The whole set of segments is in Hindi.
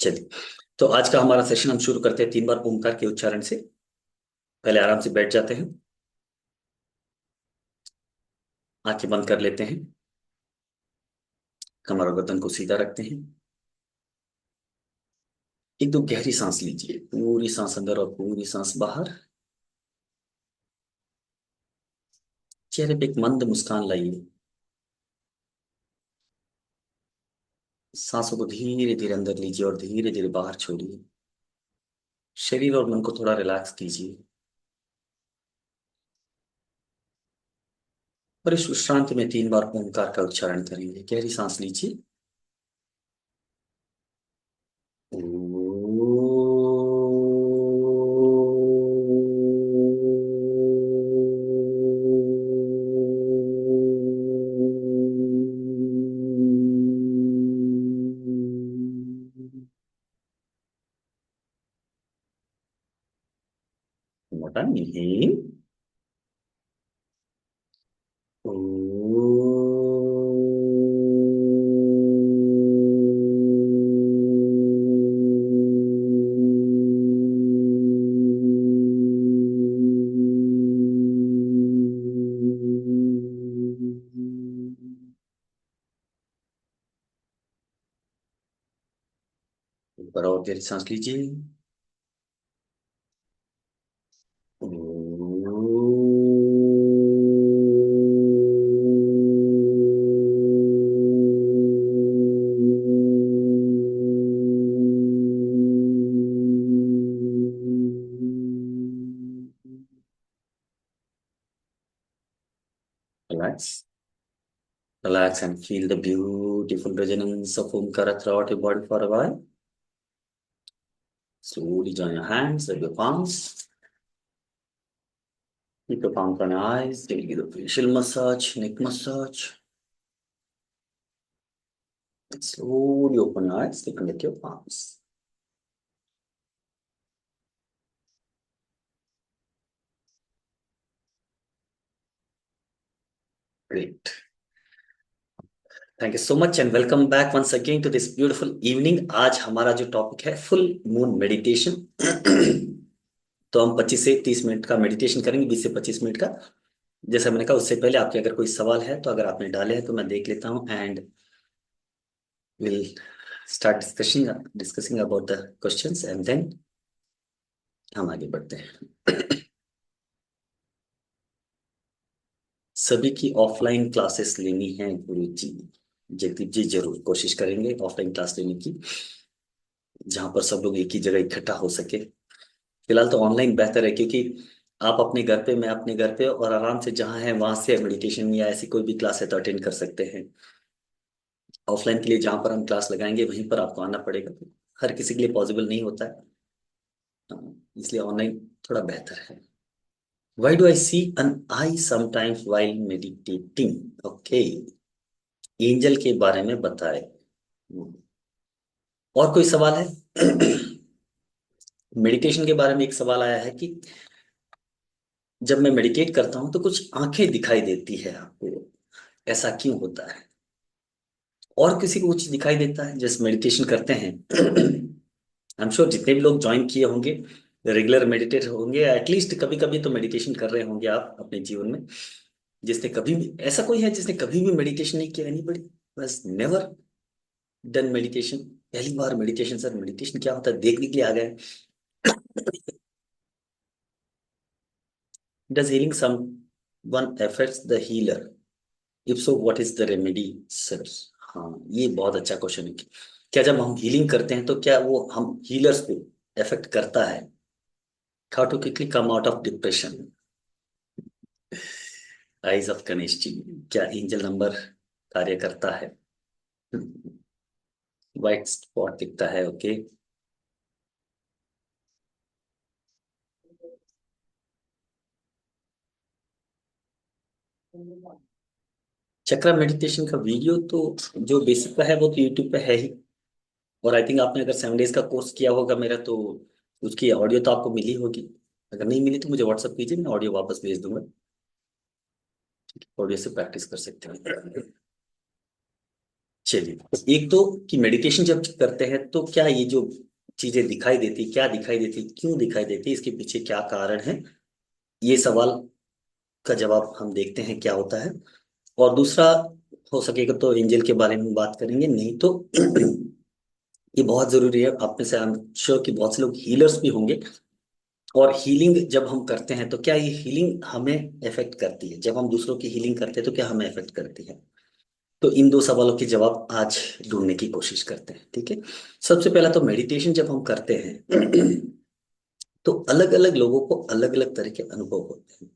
चलिए। तो आज का हमारा सेशन हम शुरू करते हैं 3 बार ओंकार के उच्चारण से। पहले आराम से बैठ जाते हैं, आंखें बंद कर लेते हैं, कमर और गर्दन को सीधा रखते हैं। एक दो गहरी सांस लीजिए, पूरी सांस अंदर और पूरी सांस बाहर। चेहरे पे एक मंद मुस्कान लाइए। सांसों को धीरे धीरे अंदर लीजिए और धीरे धीरे बाहर छोड़िए। शरीर और मन को थोड़ा रिलैक्स कीजिए और इस विश्रांति में 3 बार ओंकार का उच्चारण करेंगे। गहरी सांस लीजिए। मोटा inhale. ऊपर और गहरी सांस लीजिए। Relax. Relax and feel the beautiful resonance of Omkara throughout your body for a while. Slowly join your hands, rub your palms. Keep your palms on your eyes. Take the facial massage, neck massage. And slowly open your eyes, take a look at your palms. Great. Thank you so much and welcome back once again to this beautiful evening. आज हमारा जो टॉपिक है फुल मून मेडिटेशन। तो हम 25 से 30 मिनट का मेडिटेशन करेंगे, 20 से 25 मिनट का। जैसा मैंने कहा, उससे पहले आपके अगर कोई सवाल है तो अगर आपने डाले हैं तो मैं देख लेता हूँ and will start discussing about the questions and then हम आगे बढ़ते हैं। सभी की ऑफलाइन क्लासेस लेनी है गुरु जी। जगदीप जी जरूर कोशिश करेंगे ऑफलाइन क्लास लेने की, जहां पर सब लोग एक ही जगह इकट्ठा हो सके। फिलहाल तो ऑनलाइन बेहतर है, क्योंकि आप अपने घर पे, मैं अपने घर पे, और आराम से जहां है वहां से मेडिटेशन या ऐसी कोई भी क्लास है तो अटेंड कर सकते हैं। ऑफलाइन के लिए जहां पर हम क्लास लगाएंगे वहीं पर आपको आना पड़ेगा, तो हर किसी के लिए पॉसिबल नहीं होता है। इसलिए ऑनलाइन थोड़ा बेहतर है। Why do I see an eye sometimes while meditating? Okay, angel के बारे में बताए। और कोई सवाल है? मेडिटेशन के बारे में एक सवाल आया है कि जब मैं मेडिटेट करता हूं तो कुछ आंखें दिखाई देती है आपको, ऐसा क्यों होता है? और किसी को कुछ दिखाई देता है जैसे मेडिटेशन करते हैं? आई एम श्योर जितने भी लोग ज्वाइन किए होंगे, रेगुलर मेडिटेटर होंगे, एटलीस्ट कभी कभी तो मेडिटेशन कर रहे होंगे आप अपने जीवन में। जिसने कभी भी, ऐसा कोई है जिसने कभी भी मेडिटेशन नहीं किया? एनीबॉडी बस नेवर डन मेडिटेशन? पहली बार मेडिटेशन, सर मेडिटेशन क्या होता है देखने के लिए आ गए। Does healing someone affects the healer? If so what is the remedy sir? हाँ, ये बहुत अच्छा क्वेश्चन है। क्या जब हम हीलिंग करते हैं तो क्या वो हम हीलर्स को इफेक्ट करता है? How to quickly come out of depression? Eyes of Ganesh ji, क्या एंजल नंबर कार्य करता है? व्हाइट स्पॉट दिखता है, ओके। चक्रा मेडिटेशन का वीडियो तो जो बेसिक का है वो तो यूट्यूब पे है ही। और आई थिंक आपने अगर 7 डेज का कोर्स किया होगा मेरा, तो उसकी ऑडियो तो आपको मिली होगी। अगर नहीं मिली तो मुझे व्हाट्सअप कीजिए, मैं ऑडियो वापस भेज दूंगा। ऑडियो से प्रैक्टिस कर सकते हैं। चलिए, एक तो कि मेडिटेशन जब करते हैं तो क्या ये जो चीजें दिखाई देती, क्या दिखाई देती, क्यों दिखाई देती, इसके पीछे क्या कारण है, ये सवाल का जवाब हम देखते हैं क्या होता है। और दूसरा, हो सकेगा तो एंजल के बारे में बात करेंगे, नहीं तो ये बहुत जरूरी है। आप में से आई एम श्योर कि बहुत से लोग हीलर्स भी होंगे, और हीलिंग जब हम करते हैं तो क्या ये हीलिंग हमें इफेक्ट करती है, जब हम दूसरों की हीलिंग करते हैं तो क्या हमें इफेक्ट करती है। तो इन दो सवालों के जवाब आज ढूंढने की कोशिश करते हैं, ठीक है। सबसे पहला तो मेडिटेशन जब हम करते हैं तो अलग अलग लोगों को अलग अलग तरह के अनुभव होते हैं।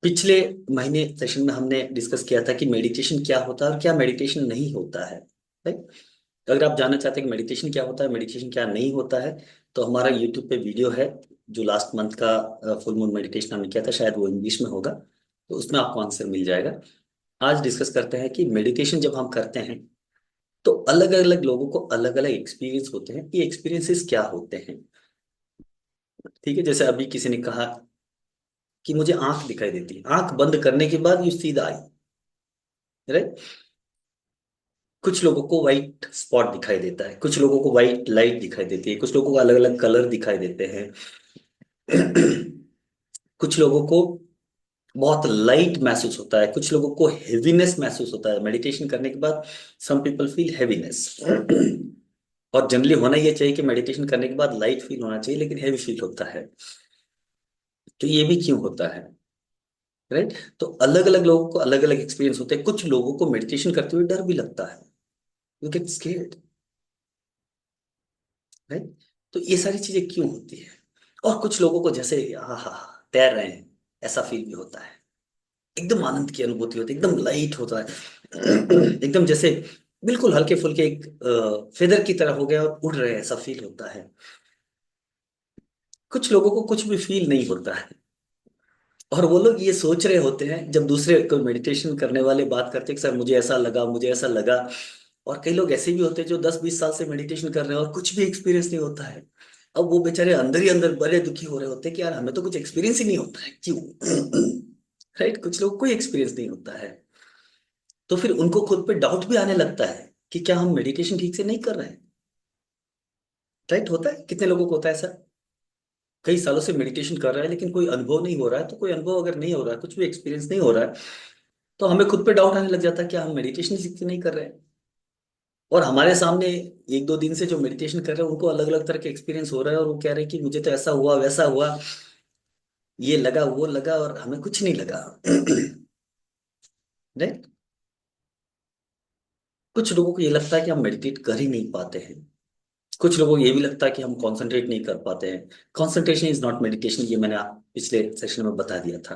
पिछले महीने सेशन में हमने डिस्कस किया था कि मेडिटेशन क्या होता है और क्या मेडिटेशन नहीं होता है, राइट। अगर आप जानना चाहते हैं कि मेडिटेशन क्या होता है, मेडिटेशन क्या नहीं होता है, तो हमारा यूट्यूब पे वीडियो है जो लास्ट मंथ का फुल मून मेडिटेशन हमने किया था, शायद वो इंग्लिश में होगा, तो उसमें आपको आंसर मिल जाएगा। आज डिस्कस करते हैं कि मेडिटेशन जब हम करते हैं तो अलग अलग लोगों को अलग अलग एक्सपीरियंस होते हैं, ये एक्सपीरियंसेस क्या होते हैं। ठीक है, जैसे अभी किसी ने कहा कि मुझे आंख दिखाई देती है, आंख बंद करने के बाद you see the I, right. कुछ लोगों को व्हाइट स्पॉट दिखाई देता है, कुछ लोगों को व्हाइट लाइट दिखाई देती है, कुछ लोगों को अलग अलग कलर दिखाई देते हैं कुछ लोगों को बहुत लाइट महसूस होता है, कुछ लोगों को हेवीनेस महसूस होता है मेडिटेशन करने के बाद। सम पीपल फील हेवीनेस और जनरली होना ये चाहिए कि मेडिटेशन करने के बाद लाइट फील होना चाहिए, लेकिन हैवी फील होता है। तो ये भी क्यों होता है, राइट। तो अलग अलग लोगों को अलग अलग एक्सपीरियंस होते हैं। कुछ लोगों को मेडिटेशन करते हुए डर भी लगता है, यू गेट स्केर्ड, राइट। तो ये सारी चीजें क्यों होती है। और कुछ लोगों को जैसे हाँ हाँ हाँ, तैर रहे हैं, ऐसा फील भी होता है, एकदम आनंद की अनुभूति होती है, एकदम लाइट होता है एकदम जैसे बिल्कुल हल्के फुल्के एक फेदर की तरह हो गया और उड़ रहे हैं, ऐसा फील होता है। कुछ लोगों को कुछ भी फील नहीं होता है, और वो लोग ये सोच रहे होते हैं जब दूसरे को मेडिटेशन करने वाले बात करते हैं कि सर मुझे ऐसा लगा, मुझे ऐसा लगा। और कई लोग ऐसे भी होते हैं जो 10-20 साल से मेडिटेशन कर रहे हैं और कुछ भी एक्सपीरियंस नहीं होता है। अब वो बेचारे अंदर ही अंदर बड़े दुखी हो रहे होते हैं कि यार हमें तो कुछ एक्सपीरियंस ही नहीं होता है, क्यों राइट। कुछ लोग कोई एक्सपीरियंस नहीं होता है, तो फिर उनको खुद पे डाउट भी आने लगता है कि क्या हम मेडिटेशन ठीक से नहीं कर रहे हैं, राइट। होता है, कितने लोगों को होता है ऐसा, कई सालों से मेडिटेशन कर रहा है लेकिन कोई अनुभव नहीं हो रहा है। तो कोई अनुभव अगर नहीं हो रहा है, कुछ भी एक्सपीरियंस नहीं हो रहा है, तो हमें खुद पे डाउट आने लग जाता है क्या हम मेडिटेशन ठीक से नहीं कर रहे हैं। और हमारे सामने 1-2 दिन से जो मेडिटेशन कर रहे हैं उनको अलग अलग तरह के एक्सपीरियंस हो रहा है, और वो कह रहे हैं कि मुझे तो ऐसा हुआ वैसा हुआ, ये लगा वो लगा, और हमें कुछ नहीं लगा राइट। कुछ लोगों को ये लगता है कि हम मेडिटेट कर ही नहीं पाते हैं, कुछ लोगों को ये भी लगता है कि हम कंसंट्रेट नहीं कर पाते हैं। कंसंट्रेशन इज नॉट मेडिटेशन, ये मैंने आप पिछले सेशन में बता दिया था।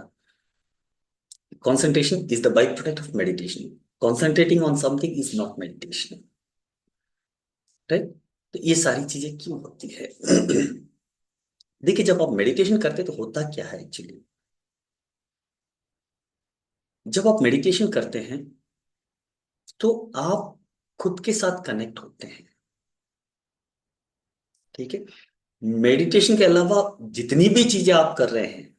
Concentration is the by product of meditation, concentrating on something is not meditation, right. तो ये सारी चीजें क्यों होती है देखिए, जब आप मेडिटेशन करते हैं तो होता क्या है एक्चुअली। जब आप मेडिटेशन करते हैं तो आप खुद के साथ कनेक्ट होते हैं, ठीक है। मेडिटेशन के अलावा जितनी भी चीजें आप कर रहे हैं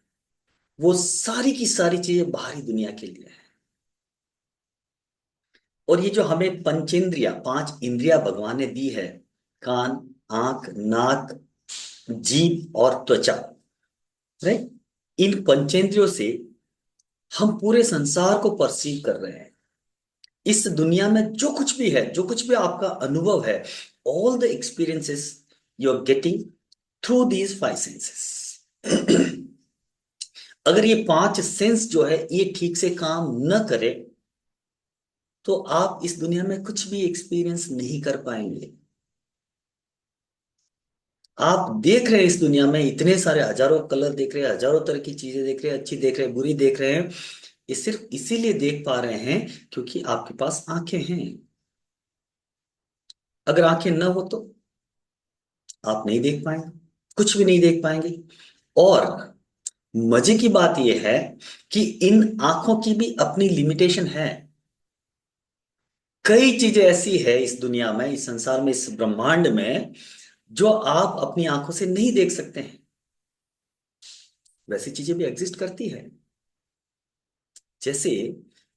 वो सारी की सारी चीजें बाहरी दुनिया के लिए है। और ये जो हमें पंचेंद्रिया, 5 इंद्रिया भगवान ने दी है, कान, आंख, नाक, जीभ और त्वचा, राइट। इन पंचेंद्रियों से हम पूरे संसार को परसीव कर रहे हैं। इस दुनिया में जो कुछ भी है, जो कुछ भी आपका अनुभव है, all the experiences you are getting through these 5 senses अगर ये 5 सेंस जो है ये ठीक से काम न करे तो आप इस दुनिया में कुछ भी एक्सपीरियंस नहीं कर पाएंगे। आप देख रहे हैं इस दुनिया में इतने सारे हजारों कलर देख रहे हैं, हजारों तरह की चीजें देख रहे हैं, अच्छी देख रहे हैं, बुरी देख रहे हैं। ये सिर्फ इसीलिए देख पा रहे हैं क्योंकि आपके पास आंखें हैं। अगर आंखें न हो तो आप नहीं देख पाएंगे, कुछ भी नहीं देख पाएंगे। और मजे की बात यह है कि इन आंखों की भी अपनी लिमिटेशन है। कई चीजें ऐसी है इस दुनिया में, इस संसार में, इस ब्रह्मांड में जो आप अपनी आंखों से नहीं देख सकते हैं। वैसी चीजें भी एग्जिस्ट करती है। जैसे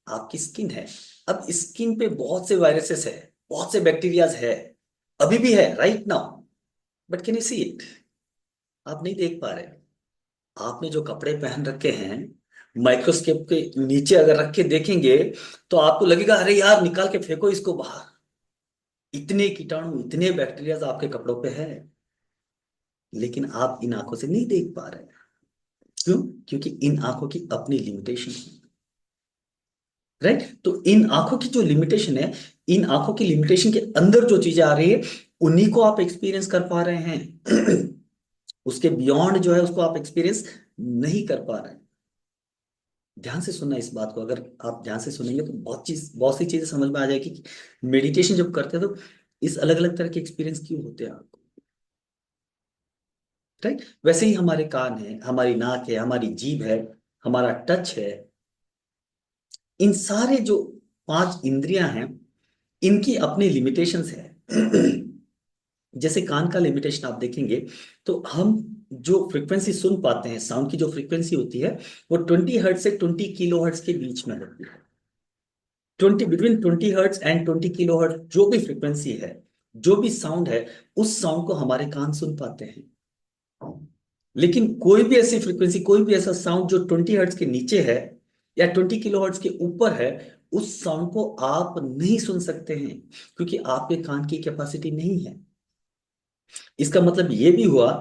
आपकी स्किन है। अब स्किन पे बहुत से वायरसेस है, बहुत से बैक्टीरियाज है, अभी भी है right now, but can you see it? आप नहीं देख पा रहे। आपने जो कपड़े पहन रखे हैं, माइक्रोस्कोप के नीचे अगर रख के देखेंगे तो आपको लगेगा अरे यार निकाल के फेंको इसको बाहर, इतने कीटाणु इतने बैक्टीरिया आपके कपड़ों पे है। लेकिन आप इन आंखों से नहीं देख पा रहे। क्यों? क्योंकि इन आंखों की अपनी लिमिटेशन है। राइट? तो इन आंखों की जो लिमिटेशन है, इन आंखों की लिमिटेशन के अंदर जो चीजें आ रही है उन्हीं को आप एक्सपीरियंस कर पा रहे हैं। उसके बियॉन्ड जो है उसको आप एक्सपीरियंस नहीं कर पा रहे हैं। ध्यान से सुनना इस बात को, अगर आप ध्यान से सुनेंगे तो बहुत सी चीजें समझ में आ जाएगी कि मेडिटेशन जब करते हैं तो इस अलग अलग तरह के एक्सपीरियंस क्यों होते हैं आपको। राइट? वैसे ही हमारे कान है, हमारी नाक है, हमारी जीभ है, हमारा टच है, इन सारे जो पांच इंद्रियां हैं इनकी अपनी लिमिटेशंस है। जैसे कान का लिमिटेशन आप देखेंगे तो हम जो फ्रीक्वेंसी सुन पाते हैं, साउंड की जो फ्रीक्वेंसी होती है वो 20 हर्ट्ज से 20 किलो हर्ट्ज के बीच में होती है। 20 between 20 hertz and 20 kilo hertz जो भी फ्रीक्वेंसी है, जो भी साउंड है, उस साउंड को हमारे कान सुन पाते हैं। लेकिन कोई भी ऐसी फ्रीक्वेंसी, कोई भी ऐसा साउंड जो 20 हर्ट्ज के नीचे है या 20 किलो हर्ट्ज के ऊपर है, उस साउंड को आप नहीं सुन सकते हैं, क्योंकि आपके कान की कैपेसिटी नहीं है। इसका मतलब ये भी हुआ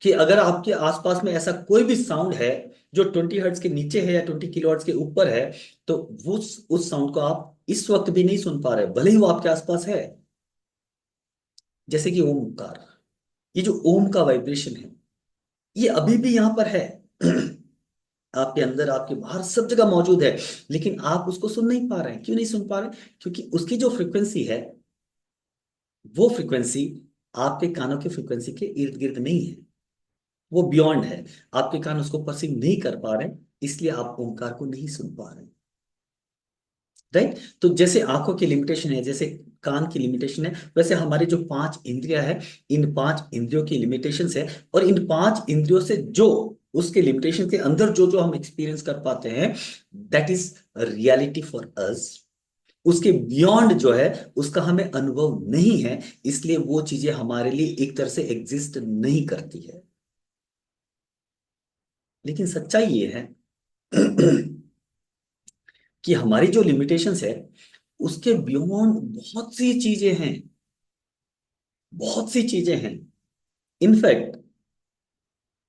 कि अगर आपके आसपास में ऐसा कोई भी साउंड है जो 20 हर्ट्ज के नीचे है या 20 किलो हर्ट्ज के ऊपर है, तो उस साउंड को आप इस वक्त भी नहीं सुन पा रहे, भले ही वो आपके आसपास है। जैसे कि ओमकार, ये जो ओम का वाइब्रेशन है ये अभी भी यहां पर है। आपके अंदर, आपके बाहर, सब जगह मौजूद है, लेकिन आप उसको सुन नहीं पा रहे हैं। क्यों नहीं सुन पा रहे? क्योंकि उसकी जो फ्रीक्वेंसी है वो फ्रीक्वेंसी आपके कानों की फ्रीक्वेंसी के इर्द गिर्द नहीं है, वो बियॉन्ड है। आपके कान उसको परसीव नहीं कर पा रहे, इसलिए आप ओंकार को नहीं सुन पा रहे। राइट? तो जैसे आंखों की लिमिटेशन है, जैसे कान की लिमिटेशन है, वैसे हमारी जो पांच इंद्रियां है, इन पांच इंद्रियों की लिमिटेशंस है। और इन पांच इंद्रियों से जो, उसके लिमिटेशन के अंदर जो जो हम एक्सपीरियंस कर पाते हैं, that is reality for us. उसके बियॉन्ड जो है उसका हमें अनुभव नहीं है, इसलिए वो चीजें हमारे लिए एक तरह से एग्जिस्ट नहीं करती है। लेकिन सच्चाई ये है कि हमारी जो लिमिटेशंस है उसके बियॉन्ड बहुत सी चीजें हैं, बहुत सी चीजें हैं। इनफैक्ट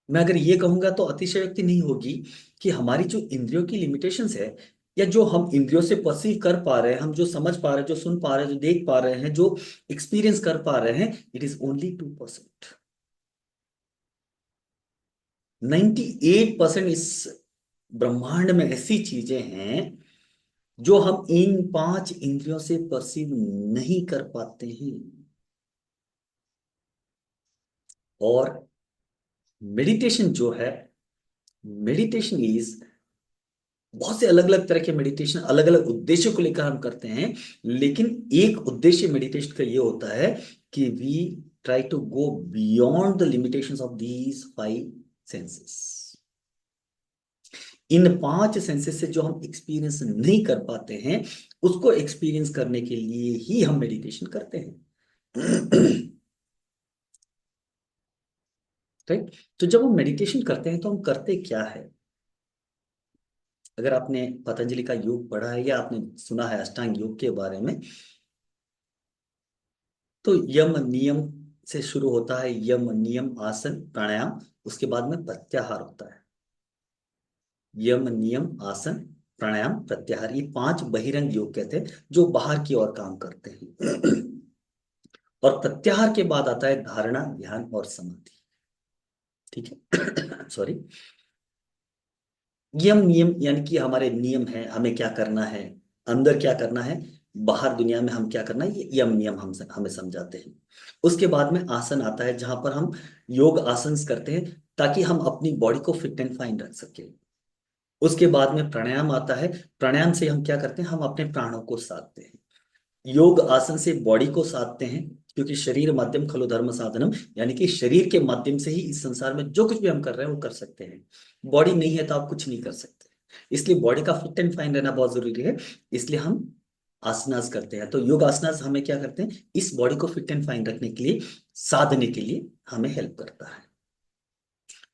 मैं अगर ये कहूंगा तो अतिशयोक्ति नहीं होगी कि हमारी जो इंद्रियों की लिमिटेशंस है, या जो हम इंद्रियों से परसीव कर पा रहे हैं, हम जो समझ पा रहे हैं, जो सुन पा रहे हैं, जो देख पा रहे हैं, जो एक्सपीरियंस कर पा रहे हैं, इट इज ओनली 2%। 98% इस ब्रह्मांड में ऐसी चीजें हैं जो हम इन पांच इंद्रियों से परसीव नहीं कर पाते हैं। और मेडिटेशन जो है, मेडिटेशन इज, बहुत से अलग अलग तरह के मेडिटेशन अलग अलग उद्देश्यों को लेकर हम करते हैं, लेकिन एक उद्देश्य मेडिटेशन का ये होता है कि we try to go beyond the limitations of these 5 senses. इन 5 सेंसेस से जो हम एक्सपीरियंस नहीं कर पाते हैं, उसको एक्सपीरियंस करने के लिए ही हम मेडिटेशन करते हैं। राइट? तो जब हम मेडिटेशन करते हैं तो हम करते क्या है? अगर आपने पतंजलि का योग पढ़ा है या आपने सुना है अष्टांग योग के बारे में, तो यम नियम से शुरू होता है। यम नियम आसन प्राणायाम, उसके बाद में प्रत्याहार होता है। यम नियम आसन प्राणायाम प्रत्याहार, ये 5 बहिरंग योग कहते हैं जो बाहर की ओर काम करते हैं। और प्रत्याहार के बाद आता है धारणा, ध्यान और समाधि। ठीक है? सॉरी। यम नियम यानी कि हमारे नियम है, हमें क्या करना है, अंदर क्या करना है, बाहर दुनिया में हम क्या करना है, ये यम नियम हम हमें समझाते हैं। उसके बाद में आसन आता है, जहां पर हम योग आसन करते हैं ताकि हम अपनी बॉडी को फिट एंड फाइन रख सके। उसके बाद में प्राणायाम आता है। प्राणायाम से हम क्या करते हैं, हम अपने प्राणों को साधते हैं। योग आसन से बॉडी को साधते हैं, क्योंकि शरीर माध्यम खलु धर्म साधनम, यानी कि शरीर के माध्यम से ही इस संसार में जो कुछ भी हम कर रहे हैं वो कर सकते हैं। बॉडी नहीं है तो आप कुछ नहीं कर सकते। इसलिए बॉडी का फिट एंड फाइन रहना बहुत जरूरी है। इसलिए हम आसनास करते हैं। तो योग आसनास हमें क्या करते हैं, इस बॉडी को फिट एंड फाइन रखने के लिए, साधने के लिए हमें हेल्प करता है।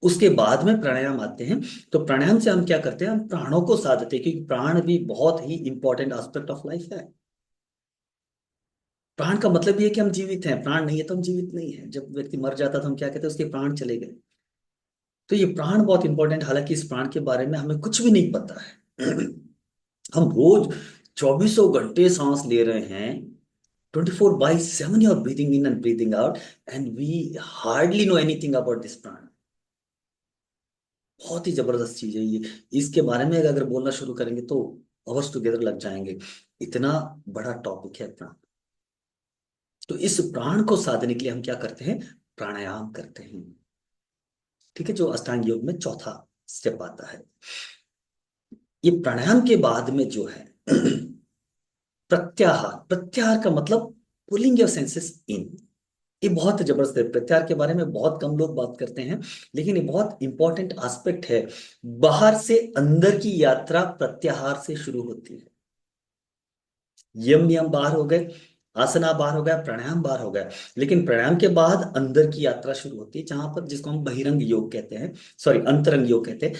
उसके बाद में प्राणायाम आते हैं। तो प्राणायाम से हम क्या करते हैं, हम प्राणों को साधते हैं, क्योंकि प्राण भी बहुत ही इंपॉर्टेंट एस्पेक्ट ऑफ लाइफ है। प्राण का मतलब ये है कि हम जीवित हैं, प्राण नहीं है तो हम जीवित नहीं है। जब व्यक्ति मर जाता तो हम क्या कहते हैं, उसके प्राण चले गए। तो ये प्राण बहुत इंपॉर्टेंट, हालांकि इस प्राण के बारे में हमें कुछ भी नहीं पता है। हम रोज चौबीसों घंटे सांस ले रहे हैं, 24/7 you are breathing in and breathing out, and we hardly know anything about this prana. बहुत ही जबरदस्त चीज है ये। इसके बारे में अगर बोलना शुरू करेंगे तो अवर्स टुगेदर लग जाएंगे, इतना बड़ा टॉपिक है प्राण। तो इस प्राण को साधने के लिए हम क्या करते हैं, प्राणायाम करते हैं। ठीक है, जो अष्टांग योग में चौथा स्टेप आता है। ये प्राणायाम के बाद में जो है प्रत्याहार। प्रत्याहार का मतलब पुलिंग योर सेंसेस इन। ये बहुत जबरदस्त है। प्रत्याहार के बारे में बहुत कम लोग बात करते हैं, लेकिन ये बहुत इंपॉर्टेंट एस्पेक्ट है। बाहर से अंदर की यात्रा प्रत्याहार से शुरू होती है। यम नियम बाहर हो गए, आसना बाहर हो गया, प्राणायाम बाहर हो गया, लेकिन प्राणायाम के बाद अंदर की यात्रा शुरू होती है, जहां पर जिसको हम बहिरंग योग कहते हैं, सॉरी अंतरंग योग कहते हैं।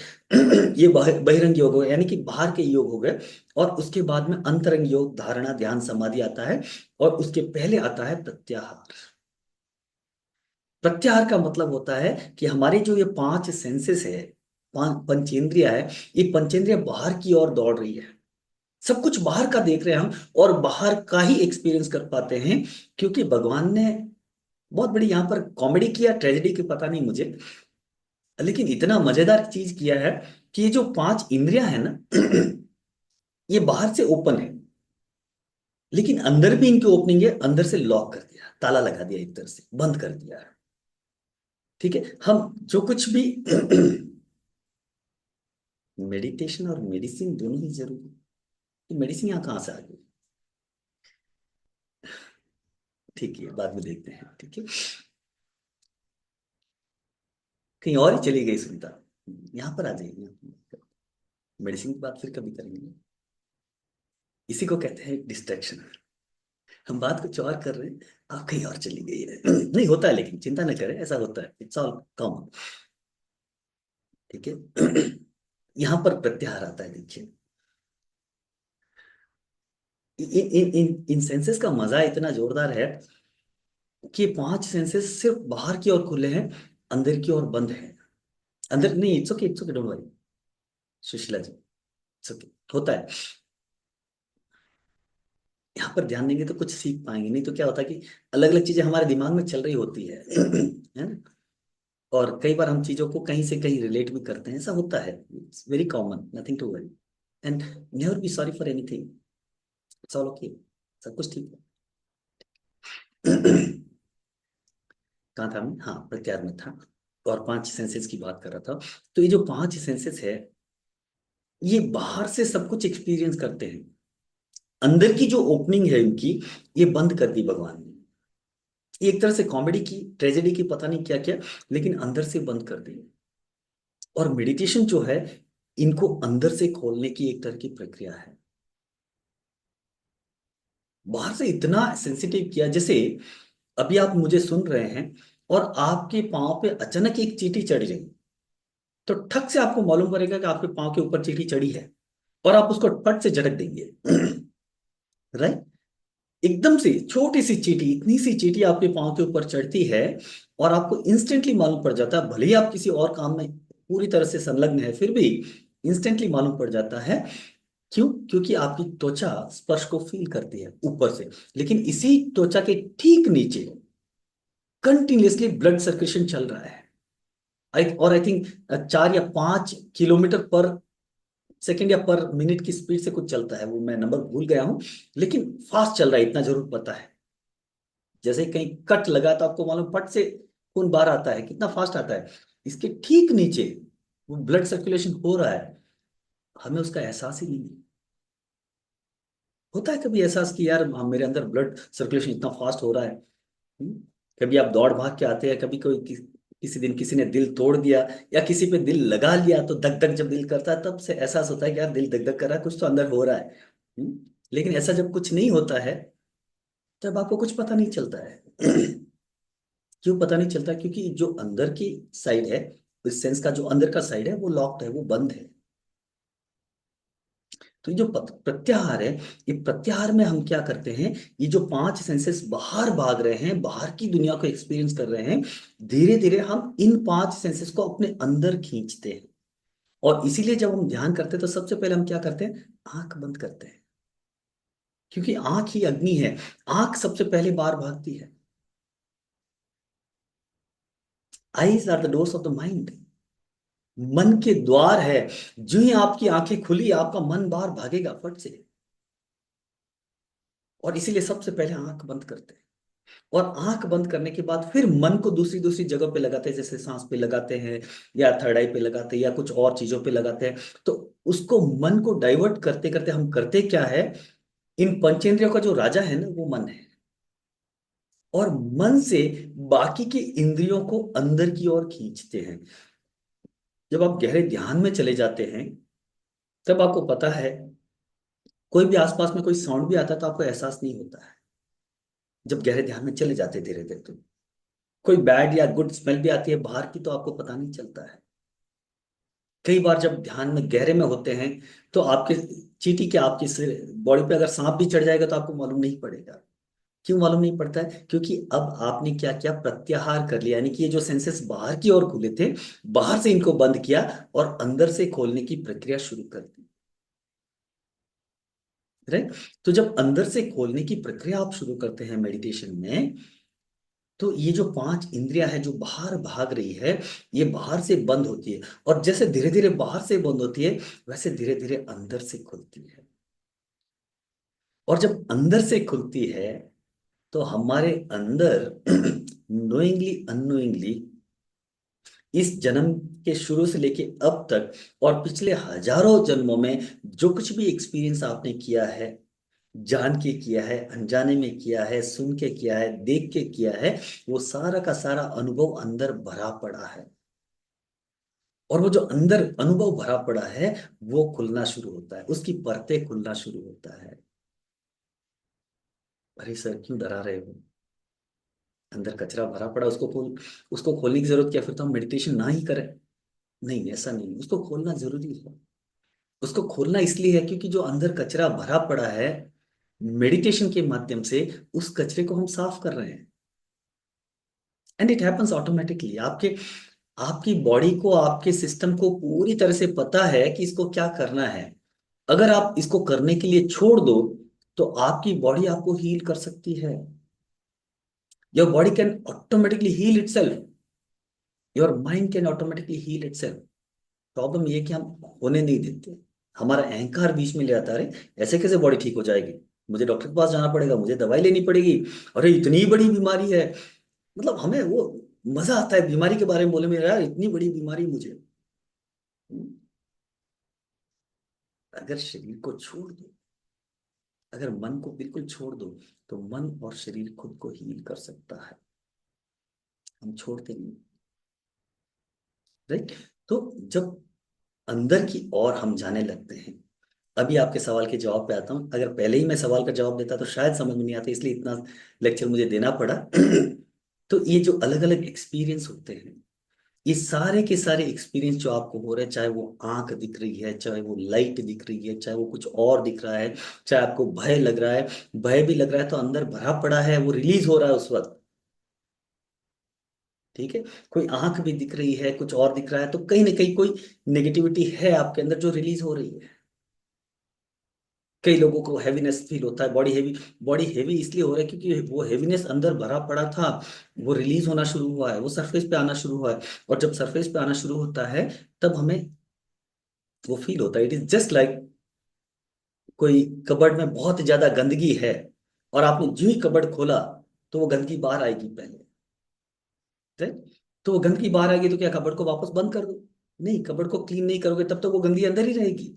ये बहिरंग योग हो गए, यानी कि बाहर के योग हो गए। और उसके बाद में अंतरंग योग, धारणा, ध्यान, समाधि आता है। और उसके पहले आता है प्रत्याहार। प्रत्याहार का मतलब होता है कि हमारी जो ये पांच सेंसेस है, पंचेंद्रिया है, ये पंचेंद्रिया बाहर की ओर दौड़ रही है। सब कुछ बाहर का देख रहे हैं हम, और बाहर का ही एक्सपीरियंस कर पाते हैं। क्योंकि भगवान ने बहुत बड़ी यहाँ पर कॉमेडी किया, ट्रेजेडी की पता नहीं मुझे, लेकिन इतना मजेदार चीज किया है कि ये जो पांच इंद्रियां हैं ना, ये बाहर से ओपन है, लेकिन अंदर भी इनकी ओपनिंग है। अंदर से लॉक कर दिया, ताला लगा दिया, एक तरह से बंद कर दिया है। ठीक है, हम जो कुछ भी मेडिटेशन और मेडिसिन दोनों ही जरूरी है। मेडिसिन यहाँ कहाँ से आ गई, ठीक है बाद में देखते हैं। ठीक है, कहीं और ही चली गई सुनीता, यहाँ पर आ जाइए। मेडिसिन की बात फिर कभी करेंगे। इसी को कहते हैं डिस्ट्रैक्शन। हम बात कुछ और कर रहे हैं, आप कहीं और चली गई है। नहीं होता है, लेकिन चिंता न करें, ऐसा होता है, इट्स ऑल कॉमन। ठीक है। यहाँ पर प्रत्याहार आता है, देखिए। इन इन इन इन सेंसेस का मजा इतना जोरदार है कि ये पांच सेंसेस सिर्फ बाहर की ओर खुले हैं, अंदर की ओर बंद है। अंदर नहीं, it's okay, it's okay, don't worry Sushila ji, it's okay, होता है। यहाँ पर ध्यान देंगे तो कुछ सीख पाएंगे, नहीं तो क्या होता है कि अलग अलग चीजें हमारे दिमाग में चल रही होती है। है ना। और कई बार हम चीजों को कहीं से कहीं रिलेट भी करते हैं, ऐसा होता है, it's very common, nothing to worry. And never be sorry for anything, it's all okay, सब कुछ ठीक है। कहाँ था मैं, हाँ प्रत्यार में था, और पांच सेंसेस की बात कर रहा था। तो ये जो पांच सेंसेस है, ये बाहर से सब कुछ एक्सपीरियंस करते हैं, अंदर की जो ओपनिंग है इनकी, ये बंद कर दी भगवान ने। ये एक तरह से कॉमेडी की, ट्रेजेडी की, पता नहीं क्या क्या, लेकिन अंदर से बंद कर दी। और मेडिटेशन जो है, इनको अंदर से खोलने की एक तरह की प्रक्रिया है। बाहर से इतना सेंसिटिव किया, जैसे अभी आप मुझे सुन रहे हैं, और आपके पांव पे अचानक एक चींटी चढ़ जाए, तो ठक से आपको मालूम पड़ेगा कि आपके पांव के ऊपर चींटी चढ़ी है, और आप उसको फट से झटक देंगे। राइट। एकदम से छोटी सी चींटी, इतनी सी चींटी आपके पांव के ऊपर चढ़ती है, और आपको इंस्टेंटली मालूम पड़ जाता है, भले ही आप किसी और काम में पूरी तरह से संलग्न है, फिर भी इंस्टेंटली मालूम पड़ जाता है। क्यों? क्योंकि आपकी त्वचा स्पर्श को फील करती है ऊपर से, लेकिन इसी त्वचा के ठीक नीचे कंटिन्यूअसली ब्लड सर्कुलेशन चल रहा है। और आई थिंक 4 या 5 किलोमीटर पर सेकेंड या पर मिनट की स्पीड से कुछ चलता है, वो मैं नंबर भूल गया हूं, लेकिन फास्ट चल रहा है, इतना जरूर पता है। जैसे कहीं कट लगा तो आपको मालूम, पट से खून बाहर आता है, कितना फास्ट आता है। इसके ठीक नीचे वो ब्लड सर्कुलेशन हो रहा है, हमें उसका एहसास ही नहीं है। होता है कभी एहसास कि यार मेरे अंदर ब्लड सर्कुलेशन इतना फास्ट हो रहा है। कभी आप दौड़ भाग के आते हैं, कभी कोई किसी दिन किसी ने दिल तोड़ दिया या किसी पे दिल लगा लिया, तो धक धक जब दिल करता है तब से एहसास होता है कि यार दिल धक धक कर रहा है, कुछ तो अंदर हो रहा है। लेकिन ऐसा जब कुछ नहीं होता है तब आपको कुछ पता नहीं चलता है। क्यों पता नहीं चलता? क्योंकि जो अंदर की साइड है, इस सेंस का जो अंदर का साइड है वो लॉक्ड है, वो बंद है। तो ये जो प्रत्याहार है, ये प्रत्याहार में हम क्या करते हैं, ये जो पांच सेंसेस बाहर भाग रहे हैं, बाहर की दुनिया को एक्सपीरियंस कर रहे हैं, धीरे धीरे हम इन पांच सेंसेस को अपने अंदर खींचते हैं। और इसीलिए जब हम ध्यान करते हैं तो सबसे पहले हम क्या करते हैं, आंख बंद करते हैं। क्योंकि आंख ही अग्नि है, आंख सबसे पहले बाहर भागती है। Eyes are the doors of the mind, मन के द्वार है। जो ही आपकी आंखें खुली आपका मन बाहर भागेगा फट से। और इसीलिए सबसे पहले आंख बंद करते हैं। और आंख बंद करने के बाद फिर मन को दूसरी दूसरी जगह पे लगाते हैं, जैसे सांस पे लगाते हैं या थर्ड आई पे लगाते हैं या कुछ और चीजों पे लगाते हैं। तो उसको मन को डाइवर्ट करते करते हम करते क्या है, इन पंचेंद्रियों का जो राजा है ना वो मन है। और मन से बाकी के इंद्रियों को अंदर की ओर खींचते हैं। जब आप गहरे ध्यान में चले जाते हैं तब आपको पता है, कोई भी आसपास में कोई साउंड भी आता है तो आपको एहसास नहीं होता है। जब गहरे ध्यान में चले जाते धीरे धीरे तो कोई बैड या गुड स्मेल भी आती है बाहर की तो आपको पता नहीं चलता है। कई बार जब ध्यान में गहरे में होते हैं तो आपके चींटी के आपकी बॉडी पे अगर सांप भी चढ़ जाएगा तो आपको मालूम नहीं पड़ेगा। क्यों मालूम नहीं पड़ता है? क्योंकि अब आपने क्या किया, प्रत्याहार कर लिया। यानी कि ये जो सेंसेस बाहर की ओर खुले थे, बाहर से इनको बंद किया और अंदर से खोलने की प्रक्रिया शुरू कर दी। राइट? तो जब अंदर से खोलने की प्रक्रिया आप शुरू करते हैं मेडिटेशन में, तो ये जो पांच इंद्रियां है जो बाहर भाग रही है, ये बाहर से बंद होती है। और जैसे धीरे धीरे बाहर से बंद होती है वैसे धीरे धीरे अंदर से खुलती है। और जब अंदर से खुलती है तो हमारे अंदर नोइंगली अननोइंगली इस जन्म के शुरू से लेके अब तक और पिछले हजारों जन्मों में जो कुछ भी एक्सपीरियंस आपने किया है, जान के किया है, अनजाने में किया है, सुन के किया है, देख के किया है, वो सारा का सारा अनुभव अंदर भरा पड़ा है। और वो जो अंदर अनुभव भरा पड़ा है वो खुलना शुरू होता है, उसकी परतें खुलना शुरू होता है। अरे सर क्यों डरा रहे हो? अंदर कचरा भरा पड़ा, उसको खोलने की जरूरत क्या? फिर तो हम मेडिटेशन ना ही करें। नहीं, ऐसा नहीं, उसको खोलना जरूरी है। उसको खोलना इसलिए है क्योंकि जो अंदर कचरा भरा पड़ा है, मेडिटेशन के माध्यम से उस कचरे को हम साफ कर रहे हैं। And it happens automatically. आपके आपकी बॉडी को, आपके सिस्टम को पूरी तरह से पता है कि इसको क्या करना है। अगर आप इसको करने के लिए छोड़ दो तो आपकी बॉडी आपको हील कर सकती है। Your body can automatically heal itself, your mind can automatically heal itself. Problem ये कि हम होने नहीं देते। हमारा अहंकार बीच में ले आता है, अरे ऐसे कैसे बॉडी ठीक हो जाएगी, मुझे डॉक्टर के पास जाना पड़ेगा, मुझे दवाई लेनी पड़ेगी, अरे इतनी बड़ी बीमारी है। मतलब हमें वो मजा आता है बीमारी के बारे में बोले में, यार इतनी बड़ी बीमारी मुझे। अगर शरीर को छोड़ दो, अगर मन को बिल्कुल छोड़ दो, तो मन और शरीर खुद को हील कर सकता है। हम छोड़ते नहीं। राइट? तो जब अंदर की ओर हम जाने लगते हैं, अभी आपके सवाल के जवाब पे आता हूं। अगर पहले ही मैं सवाल का जवाब देता तो शायद समझ में नहीं आता, इसलिए इतना लेक्चर मुझे देना पड़ा। तो ये जो अलग अलग एक्सपीरियंस होते हैं, ये सारे के सारे एक्सपीरियंस जो आपको हो रहे हैं, चाहे वो आंख दिख रही है, चाहे वो लाइट दिख रही है, चाहे वो कुछ और दिख रहा है, चाहे आपको भय लग रहा है, भय भी लग रहा है तो अंदर भरा पड़ा है, वो रिलीज हो रहा है उस वक्त। ठीक है? कोई आंख भी दिख रही है, कुछ और दिख रहा है, तो कहीं ना कहीं कोई नेगेटिविटी है आपके अंदर जो रिलीज हो रही है। कई लोगों को हैवीनेस फील होता है, बॉडी हैवी इसलिए हो रहा है क्योंकि वो हैवीनेस अंदर भरा पड़ा था, वो रिलीज होना शुरू हुआ है, वो सरफेस पे आना शुरू हुआ है। और जब सरफेस पे आना शुरू होता है तब हमें वो फील होता है। इट इज जस्ट लाइक कोई कबर्ड में बहुत ज्यादा गंदगी है और आपने जो ही कबर्ड खोला तो वो गंदगी बाहर आएगी पहले। राइट? तो वो गंदगी बाहर आएगी तो क्या कबर्ड को वापस बंद कर दो? नहीं, कबर्ड को क्लीन नहीं करोगे तब तक वो गंदगी अंदर ही रहेगी।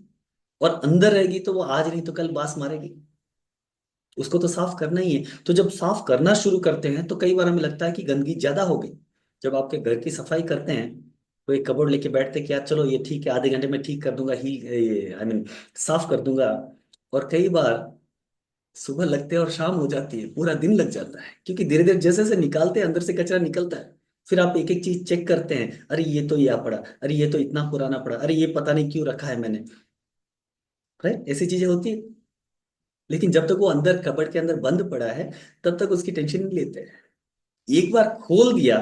और अंदर रहेगी तो वो आज नहीं तो कल बास मारेगी। उसको तो साफ करना ही है। तो जब साफ करना शुरू करते हैं तो कई बार हमें लगता है कि गंदगी ज्यादा हो गई, जब आपके घर की सफाई करते हैं तो एक कबोर्ड लेके बैठते कि यार चलो ये ठीक है, आधे घंटे में ठीक कर दूंगा ही, ये आई मीन साफ कर दूंगा। और कई बार सुबह लगते हैं और शाम हो जाती है, पूरा दिन लग जाता है, क्योंकि धीरे धीरे जैसे जैसे निकालते हैं अंदर से कचरा निकलता है। फिर आप एक एक चीज चेक करते हैं, अरे ये तो ये पड़ा, अरे ये तो इतना पुराना पड़ा, अरे ये पता नहीं क्यों रखा है मैंने। राइट, ऐसी चीजें होती है। लेकिन जब तक वो अंदर कबर्ड के अंदर बंद पड़ा है तब तक उसकी टेंशन नहीं लेते हैं। एक बार खोल दिया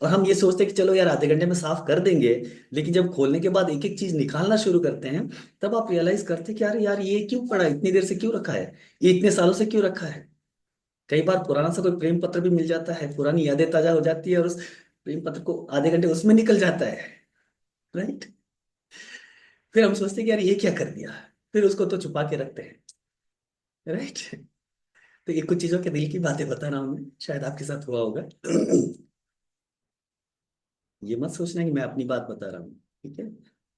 और हम ये सोचते हैं कि चलो यार आधे घंटे में साफ कर देंगे, लेकिन जब खोलने के बाद एक एक चीज निकालना शुरू करते हैं तब आप रियलाइज करते हैं कि यार यार ये क्यों पड़ा, इतनी देर से क्यों रखा है, ये इतने सालों से क्यों रखा है। कई बार पुराना सा कोई प्रेम पत्र भी मिल जाता है, पुरानी यादें ताजा हो जाती है और उस प्रेम पत्र को आधे घंटे उसमें निकल जाता है। राइट, फिर हम सोचते हैं कि यार ये क्या कर दिया, फिर उसको तो छुपा के रखते हैं। राइट, तो ये कुछ चीजों के दिल की बातें बता रहा हूं मैं, शायद आपके साथ हुआ होगा। ये मत सोचना कि मैं अपनी बात बता रहा हूँ, ठीक है,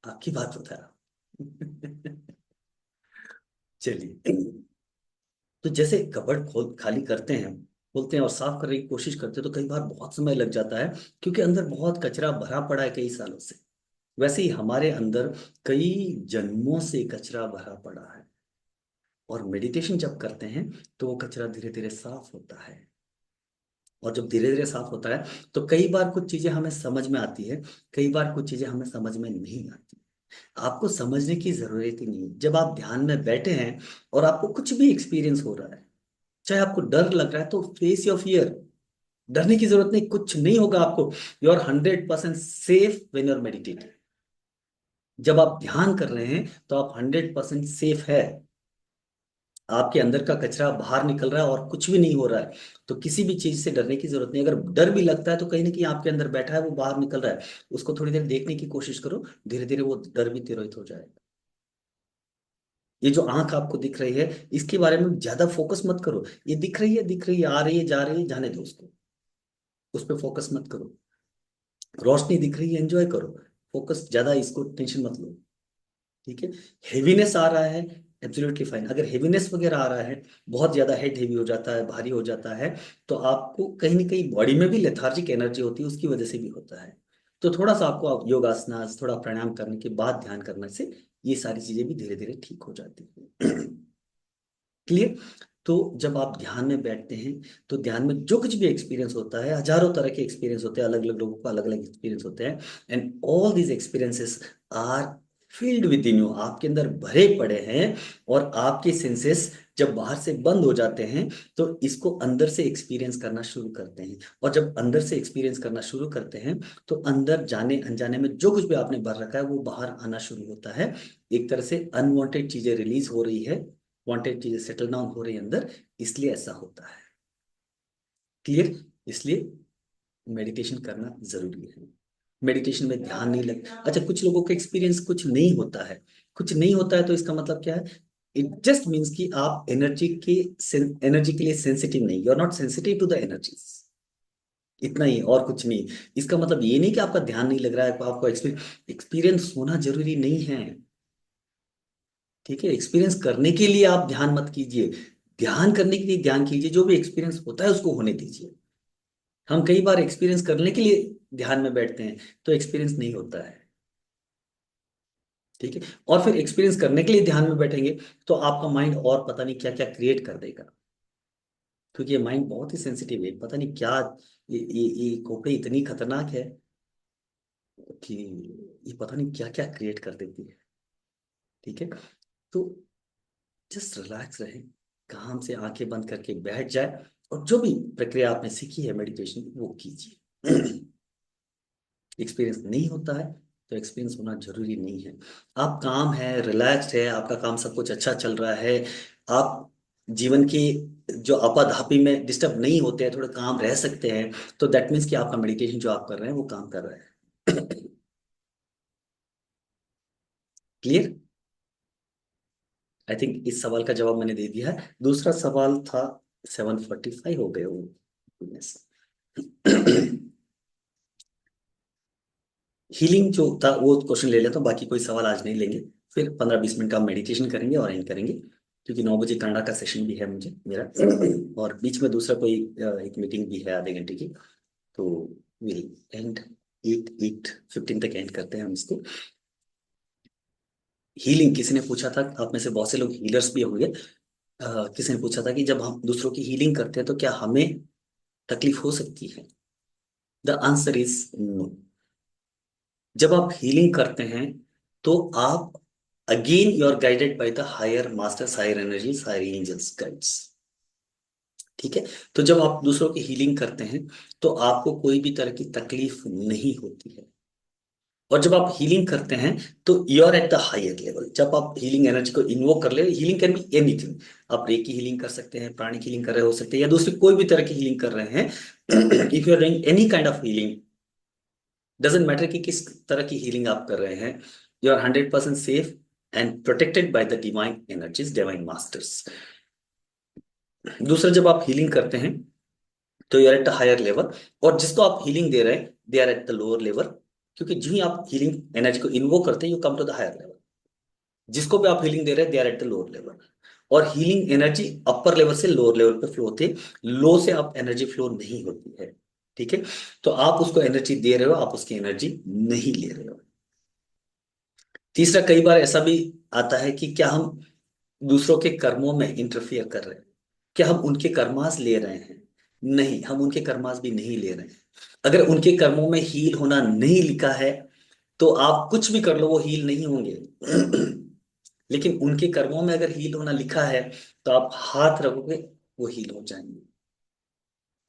आपकी बात बता रहा हूँ। चलिए, तो जैसे कबर्ड खोल खाली करते हैं, खोलते हैं और साफ करने की कोशिश करते हैं तो कई बार बहुत समय लग जाता है, क्योंकि अंदर बहुत कचरा भरा पड़ा है कई सालों से। वैसे ही हमारे अंदर कई जन्मों से कचरा भरा पड़ा है, और मेडिटेशन जब करते हैं तो वो कचरा धीरे धीरे साफ होता है। और जब धीरे धीरे साफ होता है तो कई बार कुछ चीजें हमें समझ में आती है, कई बार कुछ चीजें हमें समझ में नहीं आती। आपको समझने की जरूरत ही नहीं, जब आप ध्यान में बैठे हैं और आपको कुछ भी एक्सपीरियंस हो रहा है, चाहे आपको डर लग रहा है तो फेस योर फियर। डरने की जरूरत नहीं, कुछ नहीं होगा आपको। You are 100% safe when you're meditating. जब आप ध्यान कर रहे हैं तो आप 100% सेफ है। आपके अंदर का कचरा बाहर निकल रहा है और कुछ भी नहीं हो रहा है, तो किसी भी चीज से डरने की जरूरत नहीं। अगर डर भी लगता है तो कहीं ना कहीं आपके अंदर बैठा है, वो बाहर निकल रहा है। उसको थोड़ी देर देखने की कोशिश करो, धीरे धीरे वो डर भी तिरोहित हो जाएगा। ये जो आंख आपको दिख रही है, इसके बारे में ज्यादा फोकस मत करो। ये दिख रही है, दिख रही है, आ रही है, जा रही है, जाने दो उसको, उस पर फोकस मत करो। रोशनी दिख रही है, एंजॉय करो, फोकस ज्यादा इसको टेंशन मत लो। ठीक है, हेवीनेस आ रहा है, एब्सोल्युटली फाइन। अगर हेवीनेस वगैरह आ रहा है, बहुत ज्यादा हेड हेवी हो जाता है, भारी हो जाता है, तो आपको कहीं ना कहीं बॉडी में भी लेथार्जिक एनर्जी होती है, उसकी वजह से भी होता है। तो थोड़ा सा आपको योगासना, थोड़ा प्राणायाम करने के बाद ध्यान करने से ये सारी चीजें भी धीरे धीरे ठीक हो जाती है। क्लियर। तो जब आप ध्यान में बैठते हैं तो ध्यान में जो कुछ भी एक्सपीरियंस होता है, हजारों तरह के एक्सपीरियंस होते हैं, अलग अलग लोगों को अलग अलग एक्सपीरियंस होते हैं, and all these experiences are filled within you, आपके अंदर भरे पड़े हैं। और आपके सेंसेस जब बाहर से बंद हो जाते हैं तो इसको अंदर से एक्सपीरियंस करना शुरू करते हैं। और जब अंदर से एक्सपीरियंस करना शुरू करते हैं तो अंदर जाने अनजाने में जो कुछ भी आपने भर रखा है वो बाहर आना शुरू होता है। एक तरह से अनवांटेड चीजें रिलीज हो रही है, वांटेड चीजें सेटल डाउन हो रही है अंदर, इसलिए ऐसा होता है। क्लियर। इसलिए मेडिटेशन करना जरूरी है। मेडिटेशन में ध्यान नहीं लगता। अच्छा, कुछ लोगों का एक्सपीरियंस कुछ नहीं होता है, कुछ नहीं होता है तो इसका मतलब क्या है? इट जस्ट मीन्स कि आप एनर्जी के लिए सेंसिटिव नहीं, you are not sensitive to the energies. इतना ही, और कुछ नहीं। इसका मतलब ये नहीं कि आपका ध्यान नहीं लग रहा है, आपको एक्सपीरियंस होना जरूरी नहीं है। ठीक है, एक्सपीरियंस करने के लिए आप ध्यान मत कीजिए, ध्यान करने के लिए ध्यान कीजिए, जो भी एक्सपीरियंस होता है उसको होने दीजिए। हम कई बार एक्सपीरियंस करने के लिए ध्यान में बैठते हैं तो एक्सपीरियंस नहीं होता है। ठीक है, और फिर एक्सपीरियंस करने के लिए ध्यान में बैठेंगे तो आपका माइंड और पता नहीं क्या क्या क्रिएट कर देगा, क्योंकि ये माइंड बहुत ही सेंसिटिव है, पता नहीं क्या। ये खोपड़ी इतनी खतरनाक है कि ये पता नहीं क्या क्या क्रिएट कर देती है। ठीक है, तो जस्ट रिलैक्स रहे, काम से आंखें बंद करके बैठ जाए, और जो भी प्रक्रिया आपने सीखी है मेडिटेशन वो कीजिए। एक्सपीरियंस नहीं होता है तो एक्सपीरियंस होना जरूरी नहीं है। आप काम है, रिलैक्स्ड है, आपका काम सब कुछ अच्छा चल रहा है, आप जीवन की जो आपाधापी में डिस्टर्ब नहीं होते हैं, थोड़ा काम रह सकते हैं, तो दैट मीन्स कि आपका मेडिटेशन जो आप कर रहे हैं वो काम कर रहा है। क्लियर। आई थिंक इस सवाल का जवाब मैंने दे दिया है। दूसरा सवाल था, 7:45 हो गए वो। हीलिंग जो था वो क्वेश्चन ले लेता हूँ, बाकी कोई सवाल आज नहीं लेंगे। फिर 15-20 मिनट का मेडिटेशन करेंगे और एंड करेंगे, क्योंकि 9 बजे कनाडा का सेशन भी है मुझे मेरा। और बीच में दूसरा कोई एक मीटिंग भी है आधे घंटे की। तो विल एंड इट इट 15 तक एंड करते हैं हम इसको। हीलिंग, किसी ने पूछा था, आप में से बहुत से लोग हीलर्स भी होंगे। किसी ने पूछा था कि जब हम दूसरों की हीलिंग करते हैं तो क्या हमें तकलीफ हो सकती है? The answer is no. जब आप हीलिंग करते हैं तो आप again you are guided by the higher masters, higher energies, higher angels guides. ठीक है। तो जब आप दूसरों की हीलिंग करते हैं तो आपको कोई भी तरह की तकलीफ नहीं होती है। और जब आप हीलिंग करते हैं तो you are at the higher level. जब आप हीलिंग एनर्जी को इन्वोक कर ले, हीलिंग कैन बी एनीथिंग। आप रे की हीलिंग कर सकते हैं, प्राणी हीलिंग कर रहे हो सकते हैं, या दूसरी कोई भी तरह की हीलिंग कर रहे हैं। If you are doing any kind of healing, doesn't matter कि किस तरह की हीलिंग आप कर रहे हैं, you are 100% safe and protected by the divine energies, divine masters. दूसरा, जब आप हीलिंग करते हैं तो you are at the higher level, और जिसको आप हीलिंग दे रहे हैं they are at the lower level. क्योंकि जो ही आप हीलिंग एनर्जी को इन्वोक करते हैं you come to the higher level. जिसको भी आप हीलिंग दे रहे हैं they are at the lower level. और हीलिंग एनर्जी अपर लेवल से लोअर लेवल पे फ्लो होती है, लो से आप एनर्जी फ्लो नहीं होती है। ठीक है। तो आप उसको एनर्जी दे रहे हो, आप उसकी एनर्जी नहीं ले रहे हो। तीसरा, कई बार ऐसा भी आता है कि क्या हम दूसरों के कर्मों में इंटरफियर कर रहे हैं? क्या हम उनके कर्मास ले रहे हैं? नहीं, हम उनके कर्मास भी नहीं ले रहे हैं। अगर उनके कर्मों में हील होना नहीं लिखा है तो आप कुछ भी कर लो, वो हील नहीं होंगे। लेकिन उनके कर्मों में अगर हील होना लिखा है तो आप हाथ रखोगे, वो हील हो जाएंगे।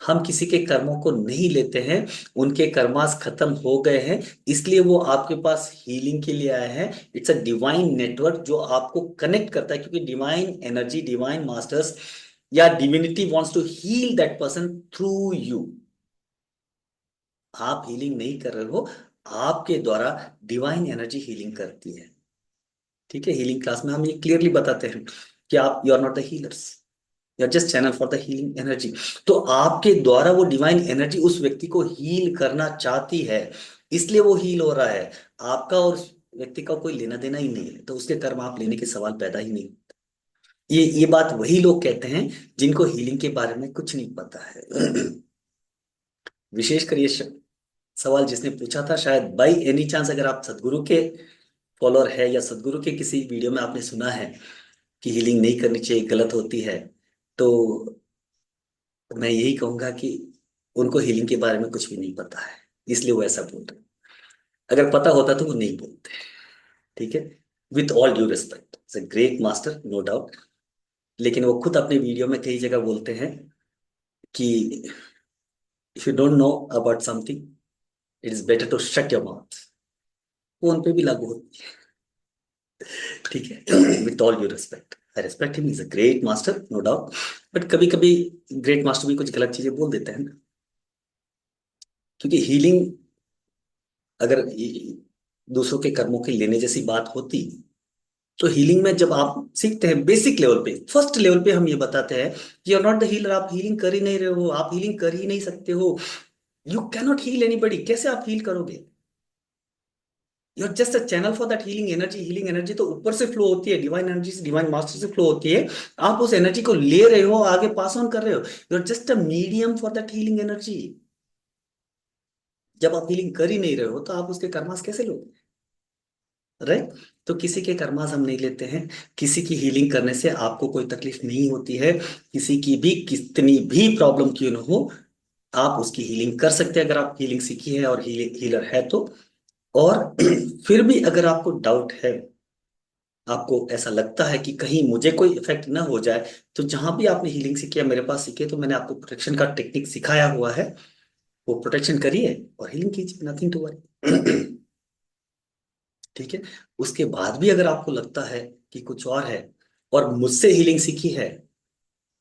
हम किसी के कर्मों को नहीं लेते हैं, उनके कर्मास खत्म हो गए हैं, इसलिए वो आपके पास हीलिंग के लिए आए हैं। इट्स अ डिवाइन नेटवर्क जो आपको कनेक्ट करता है, क्योंकि डिवाइन एनर्जी, डिवाइन मास्टर्स या divinity wants to heal that person through you. आप हीलिंग नहीं कर रहे हो, आपके द्वारा डिवाइन एनर्जी हीलिंग करती है। ठीक है। हीलिंग क्लास में हम ये क्लियरली बताते हैं कि आप, you are not the healers, you are just channel for the healing energy. तो आपके द्वारा वो डिवाइन एनर्जी उस व्यक्ति को हील करना चाहती है, इसलिए वो हील हो रहा है। आपका और उस व्यक्ति का कोई लेना देना ही नहीं है, तो उसके कर्म आप लेने के सवाल पैदा ही नहीं। ये बात वही लोग कहते हैं जिनको हीलिंग के बारे में कुछ नहीं पता है। विशेषकर ये सवाल जिसने पूछा था, शायद बाई एनी चांस अगर आप सदगुरु के फॉलोअर है या सदगुरु के किसी वीडियो में आपने सुना है कि हीलिंग नहीं करनी चाहिए, गलत होती है, तो मैं यही कहूंगा कि उनको हीलिंग के बारे में कुछ भी नहीं पता है, इसलिए वो ऐसा बोल रहे हैं। अगर पता होता तो वो नहीं बोलते। ठीक है। With all due respect, it's a great master, no doubt. लेकिन वो खुद अपने वीडियो में कई जगह बोलते हैं कि if you don't know about something, it is better to shut your mouth. वो उन पे भी लागू होती है। ठीक है। With all due respect, I respect him, is a great master, no doubt. But कभी कभी ग्रेट मास्टर भी कुछ गलत चीजें बोल देते हैं ना। क्योंकि हीलिंग, अगर दूसरों के कर्मों के लेने जैसी बात होती, तो हीलिंग में जब आप सीखते हैं बेसिक लेवल पे, फर्स्ट लेवल पे हम ये बताते हैं कि you are not the healer, आप हीलिंग कर ही नहीं रहे हो, आप हीलिंग कर ही नहीं सकते हो। You can not heal anybody, कैसे आप हील करोगे? You are just a channel for that healing energy. Healing energy तो ऊपर से फ्लो होती है, डिवाइन एनर्जी से, डिवाइन मास्टर से फ्लो होती है। आप उस एनर्जी को ले रहे हो, आगे पास ऑन कर रहे हो। You are just a medium for that healing energy. जब आप हीलिंग कर ही नहीं रहे हो तो आप उसके कर्मास कैसे लोगे? राइट। तो किसी के कर्मास हम नहीं लेते हैं। किसी की हीलिंग करने से आपको कोई तकलीफ नहीं होती है। किसी की भी कितनी भी प्रॉब्लम क्यों ना हो, आप उसकी हीलिंग कर सकते हैं अगर आप हीलिंग सीखी है और हीलर है तो। और फिर भी अगर आपको डाउट है, आपको ऐसा लगता है कि कहीं मुझे कोई इफेक्ट ना हो जाए, तो जहां भी आपने हीलिंग सीखी है, मेरे पास सीखी है, तो मैंने आपको प्रोटेक्शन का टेक्निक सिखाया हुआ है। वो प्रोटेक्शन करिए और हीलिंग कीजिए, नथिंग टू वरी। ठीक है। उसके बाद भी अगर आपको लगता है कि कुछ और है और मुझसे हीलिंग सीखी है,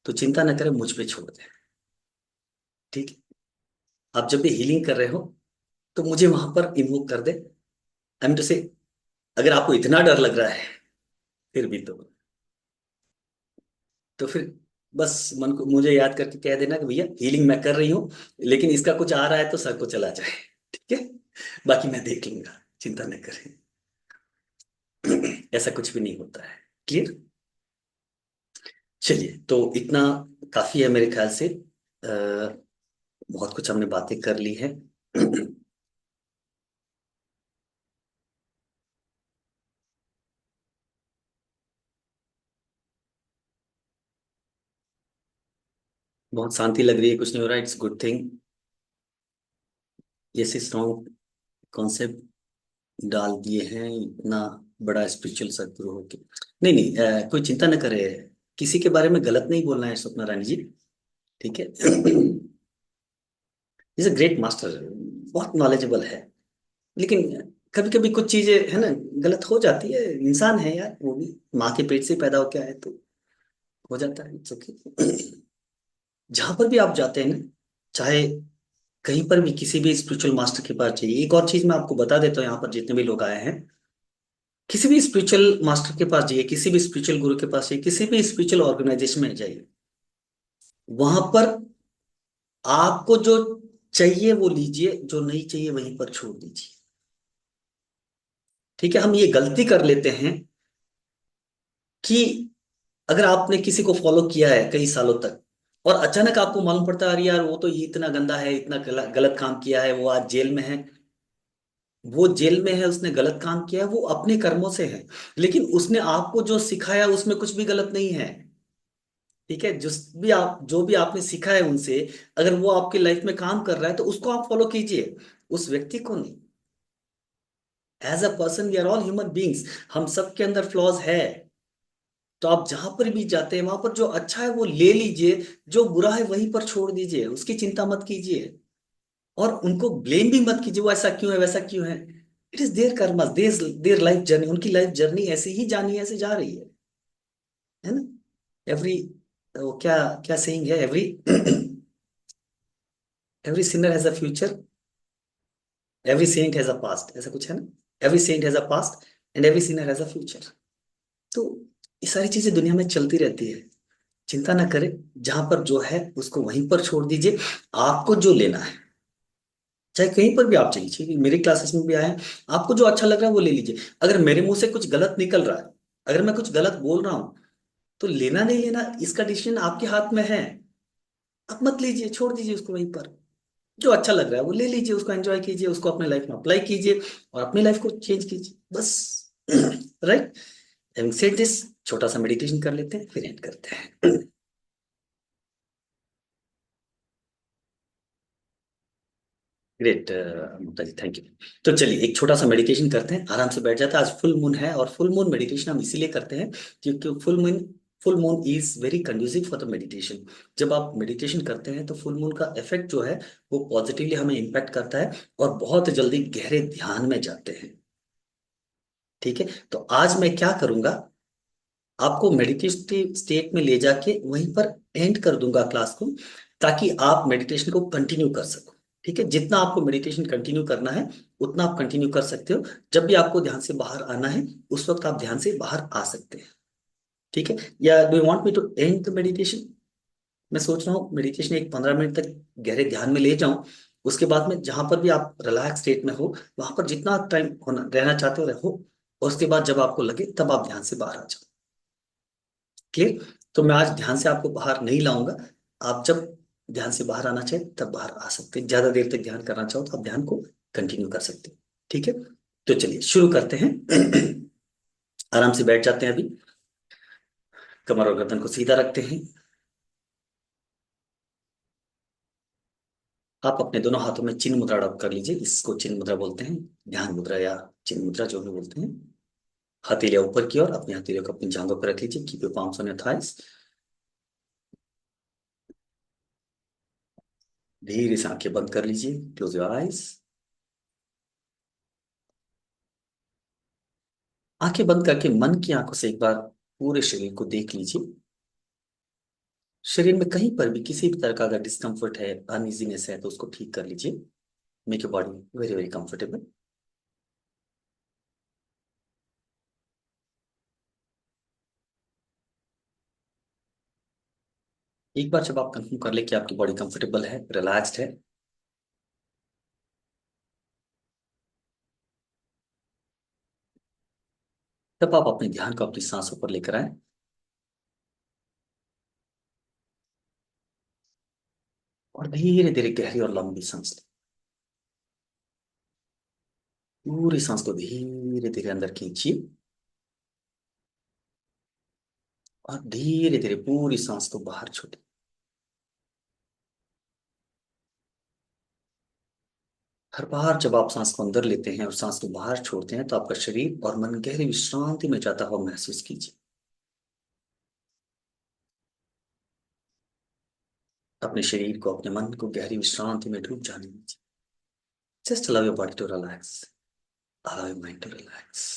तो चिंता न करें, मुझ पे छोड़ दें। ठीक है। आप जब भी हीलिंग कर रहे हो तो मुझे वहां पर इन्वोक कर दे। आई मीन टू से, अगर आपको इतना डर लग रहा है फिर भी तो फिर बस मन को मुझे याद करके कह देना कि भैया हीलिंग मैं कर रही हूँ, लेकिन इसका कुछ आ रहा है तो सर को चला जाए। ठीक है। बाकी मैं देख लूंगा, चिंता न करें। ऐसा कुछ भी नहीं होता है। क्लियर? चलिए, तो इतना काफी है मेरे ख्याल से। बहुत कुछ हमने बातें कर ली है। बहुत शांति लग रही है, कुछ नहीं हो रहा, इट्स गुड थिंग। ये स्ट्रॉन्ग कॉन्सेप्ट डाल दिए हैं, इतना बड़ा स्पिरिचुअल सदगुरु हो के। नहीं नहीं, कोई चिंता न करे, किसी के बारे में गलत नहीं बोलना है स्वप्ना रानी जी। ठीक है। इज अ ग्रेट मास्टर, बहुत नॉलेजेबल है। लेकिन कभी कभी कुछ चीजें है ना, गलत हो जाती है, इंसान है यार वो भी, माँ के पेट से पैदा होके आए तो हो जाता है, इट्स ओके। जहां पर भी आप जाते हैं ना, चाहे कहीं पर भी किसी भी स्पिरिचुअल मास्टर के पास जाइए, एक और चीज मैं आपको बता देता हूँ, यहाँ पर जितने भी लोग आए हैं, किसी भी स्पिरिचुअल मास्टर के पास जाइए, किसी भी स्पिरिचुअल गुरु के पास जाइए, किसी भी स्पिरिचुअल ऑर्गेनाइजेशन में जाइए, वहां पर आपको जो चाहिए वो लीजिए, जो नहीं चाहिए वहीं पर छोड़ दीजिए। ठीक है, हम ये गलती कर लेते हैं कि अगर आपने किसी को फॉलो किया है कई सालों तक, और अचानक आपको मालूम पड़ता है अरे यार वो तो ये इतना गंदा है, इतना गलत काम किया है, वो आज जेल में है, वो जेल में है, उसने गलत काम किया है, वो अपने कर्मों से है, लेकिन उसने आपको जो सिखाया उसमें कुछ भी गलत नहीं है। ठीक है, जो भी आपने सीखा है उनसे, अगर वो आपकी लाइफ में काम कर रहा है तो उसको आप फॉलो कीजिए, उस व्यक्ति को नहीं। As a person we are all human beings, हम सब के अंदर फ्लॉज है। तो आप जहां पर भी जाते हैं वहां पर जो अच्छा है वो ले लीजिए, जो बुरा है वहीं पर छोड़ दीजिए, उसकी चिंता मत कीजिए, और उनको ब्लेम भी मत कीजिए, वो ऐसा क्यों है वैसा क्यों है। It is their karma, their their life journey, उनकी लाइफ जर्नी ऐसे ही जानी है, ऐसे जा रही है ना। एवरी, वो क्या क्या सेइंग है, every every sinner has a future, every saint has a past, ऐसा कुछ है ना। Every saint has a past and every sinner has a future. तो ये सारी चीजें दुनिया में चलती रहती है, चिंता ना करें, जहां पर जो है उसको वहीं पर छोड़ दीजिए। आपको जो लेना है, चाहे कहीं पर भी आप चलिए, ठीक है, मेरे क्लासेस में भी आए हैं, आपको जो अच्छा लग रहा है वो ले लीजिए। अगर मेरे मुंह से कुछ गलत निकल रहा है, अगर मैं कुछ गलत बोल रहा हूं, तो लेना नहीं लेना इसका डिसीजन आपके हाथ में है। आप मत लीजिए, छोड़ दीजिए उसको वहीं पर। जो अच्छा लग रहा है वो ले लीजिए, उसको एंजॉय कीजिए, उसको अपने लाइफ में अप्लाई कीजिए, और अपनी लाइफ को चेंज कीजिए बस। राइट। हैविंग सेड दिस, छोटा सा मेडिटेशन कर लेते हैं, फिर एंड करते हैं। Great Mukta ji, thank you. तो चलिए एक छोटा सा मेडिटेशन करते हैं, आराम से बैठ जाते हैं। आज फुल मून है, और फुल मून मेडिटेशन हम इसीलिए करते हैं क्योंकि full moon is very conducive for the meditation. जब आप मेडिटेशन करते हैं तो फुल मून का इफेक्ट जो है वो पॉजिटिवली हमें इम्पैक्ट करता है, और बहुत जल्दी गहरे ध्यान में जाते हैं। ठीक है, तो आज मैं क्या करूंगा, आपको मेडिटेटिव स्टेट में ले जाके वहीं पर एंड कर दूंगा क्लास को, ताकि आप मेडिटेशन को कंटिन्यू कर सको। ठीक है, जितना आपको मेडिटेशन कंटिन्यू करना है उतना आप कंटिन्यू कर सकते हो। जब भी आपको ध्यान से बाहर आना है उस वक्त आप ध्यान से बाहर आ सकते हैं। ठीक है, या do you want me to end the meditation? मैं सोच रहा हूँ मेडिटेशन एक 15 मिनट तक गहरे ध्यान में ले जाऊं, उसके बाद में जहां पर भी आप रिलैक्स स्टेट में हो वहां पर जितना टाइम होना रहना चाहते हो रहो, और उसके बाद जब आपको लगे तब आप ध्यान से बाहर आ जाओ। क्लियर? तो मैं आज ध्यान से आपको बाहर नहीं लाऊंगा, आप जब ध्यान से बाहर आना चाहे तब बाहर आ सकते हैं, ज्यादा देर तक ध्यान करना चाहो तो आप ध्यान को कंटिन्यू कर सकते हैं। ठीक है, तो चलिए शुरू करते हैं। आराम से बैठ जाते हैं अभी, कमर और गर्दन को सीधा रखते हैं। आप अपने दोनों हाथों में चिन्ह मुद्रा अडॉप्ट कर लीजिए, इसको चिन्ह मुद्रा बोलते हैं, ध्यान मुद्रा या चिन्ह मुद्रा जो भी बोलते हैं। हथेलियां ऊपर की ओर, अपनी हथेलियों को अपनी जांघों पर रख लीजिए, keep your palms on your thighs. धीरे से आंखें बंद कर लीजिए, क्लोज योर आइज। आंखें बंद करके मन की आंखों से एक बार पूरे शरीर को देख लीजिए। शरीर में कहीं पर भी किसी भी तरह का अगर डिस्कम्फर्ट है, अनइजीनेस है, तो उसको ठीक कर लीजिए। Make your body very very comfortable. एक बार जब आप कंफर्म कर ले कि आपकी बॉडी कंफर्टेबल है, रिलैक्स्ड है, तब आप अपने ध्यान को अपनी सांसों पर लेकर आए, और धीरे धीरे गहरी और लंबी सांस लें। पूरी सांस को धीरे धीरे अंदर खींचिए और धीरे धीरे पूरी सांस को बाहर छोड़िए। हर बार जब आप सांस को अंदर लेते हैं और सांस को बाहर छोड़ते हैं तो आपका शरीर और मन गहरी विश्रांति में जाता हुआ महसूस कीजिए। अपने शरीर को, अपने मन को गहरी विश्रांति में डूब जाने दीजिए। Just allow your body to relax, allow your mind to relax।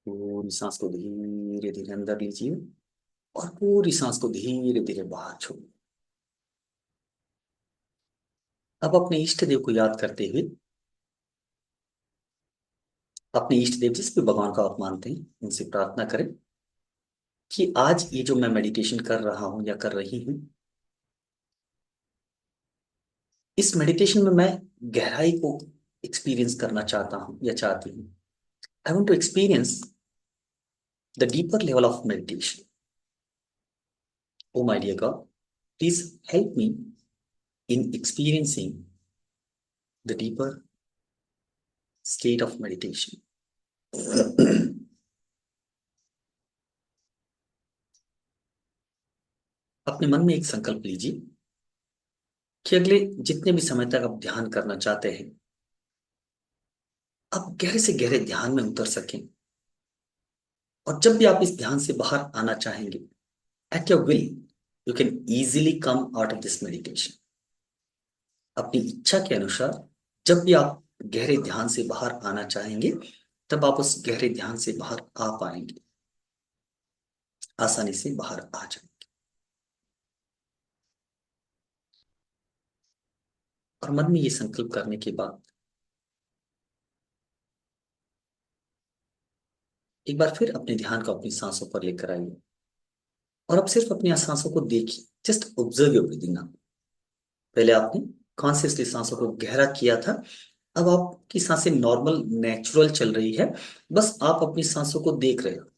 पूरी सांस को धीरे धीरे अंदर लीजिए और पूरी सांस को धीरे धीरे बाहर छोड़िए। अब अपने इष्ट देव को याद करते हुए, अपने इष्ट देव जिस भी भगवान को आप मानते हैं उनसे प्रार्थना करें कि आज ये जो मैं मेडिटेशन कर रहा हूं या कर रही हूं, इस मेडिटेशन में मैं गहराई को एक्सपीरियंस करना चाहता हूं या चाहती हूं। I want to experience the deeper level of meditation. Oh my dear God, please help me in experiencing the deeper state of meditation. अपने मन में एक संकल्प लीजिए कि अगले जितने भी समय तक आप ध्यान करना चाहते हैं, आप गहरे से गहरे ध्यान में उतर सकें। और जब भी आप इस ध्यान से बाहर आना चाहेंगे, at your will, you can easily come out of this meditation. अपनी इच्छा के अनुसार जब भी आप गहरे ध्यान से बाहर आना चाहेंगे, तब आप उस गहरे ध्यान से बाहर आ पाएंगे, आसानी से बाहर आ जाएंगे। और मन में ये संकल्प करने के बाद एक बार फिर अपने ध्यान को अपनी सांसों पर लेकर आइए और अब सिर्फ अपनी सांसों को देखिए। Just observe your breathing. पहले आपने कॉन्शियसली सांसों को गहरा किया था, अब आपकी सांसें नॉर्मल नेचुरल चल रही है। बस आप अपनी सांसों को देख रहे हो।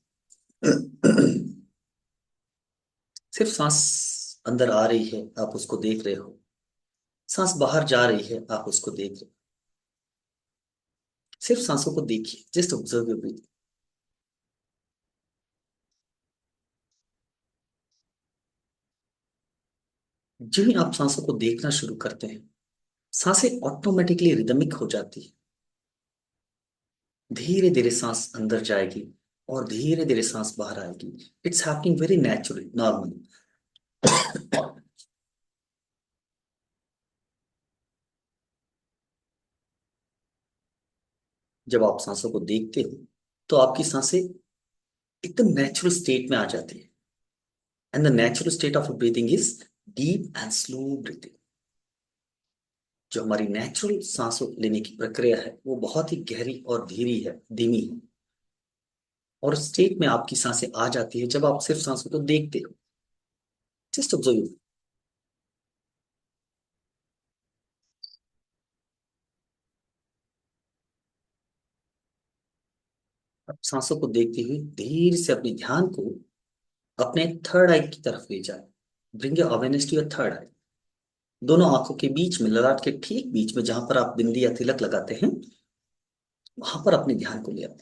सिर्फ सांस अंदर आ रही है, आप उसको देख रहे हो। सांस बाहर जा रही है, आप उसको देख रहे हो। सिर्फ सांसों को देखिए। Just observe your breathing. जो ही आप सांसों को देखना शुरू करते हैं, सांसें ऑटोमेटिकली रिदमिक हो जाती है। धीरे धीरे सांस अंदर जाएगी और धीरे धीरे सांस बाहर आएगी। It's happening very naturally, normally. जब आप सांसों को देखते हो तो आपकी सांसें एकदम नेचुरल स्टेट में आ जाती है। And the natural state of breathing is deep and slow breathing. जो हमारी नेचुरल सांसों लेने की प्रक्रिया है वो बहुत ही गहरी और धीमी है, धीमी है। और स्टेट में आपकी सांसें आ जाती है जब आप सिर्फ सांसों को देखते हो। Just observe. आप सांसों को देखते हुए धीरे से अपने ध्यान को अपने थर्ड आई की तरफ ले जाए। Bring your awareness to your third eye. दोनों आंखों के बीच में, ललाट के ठीक बीच में जहां पर आप बिंदी या तिलक लगाते हैं, वहां पर अपने ध्यान को ले आए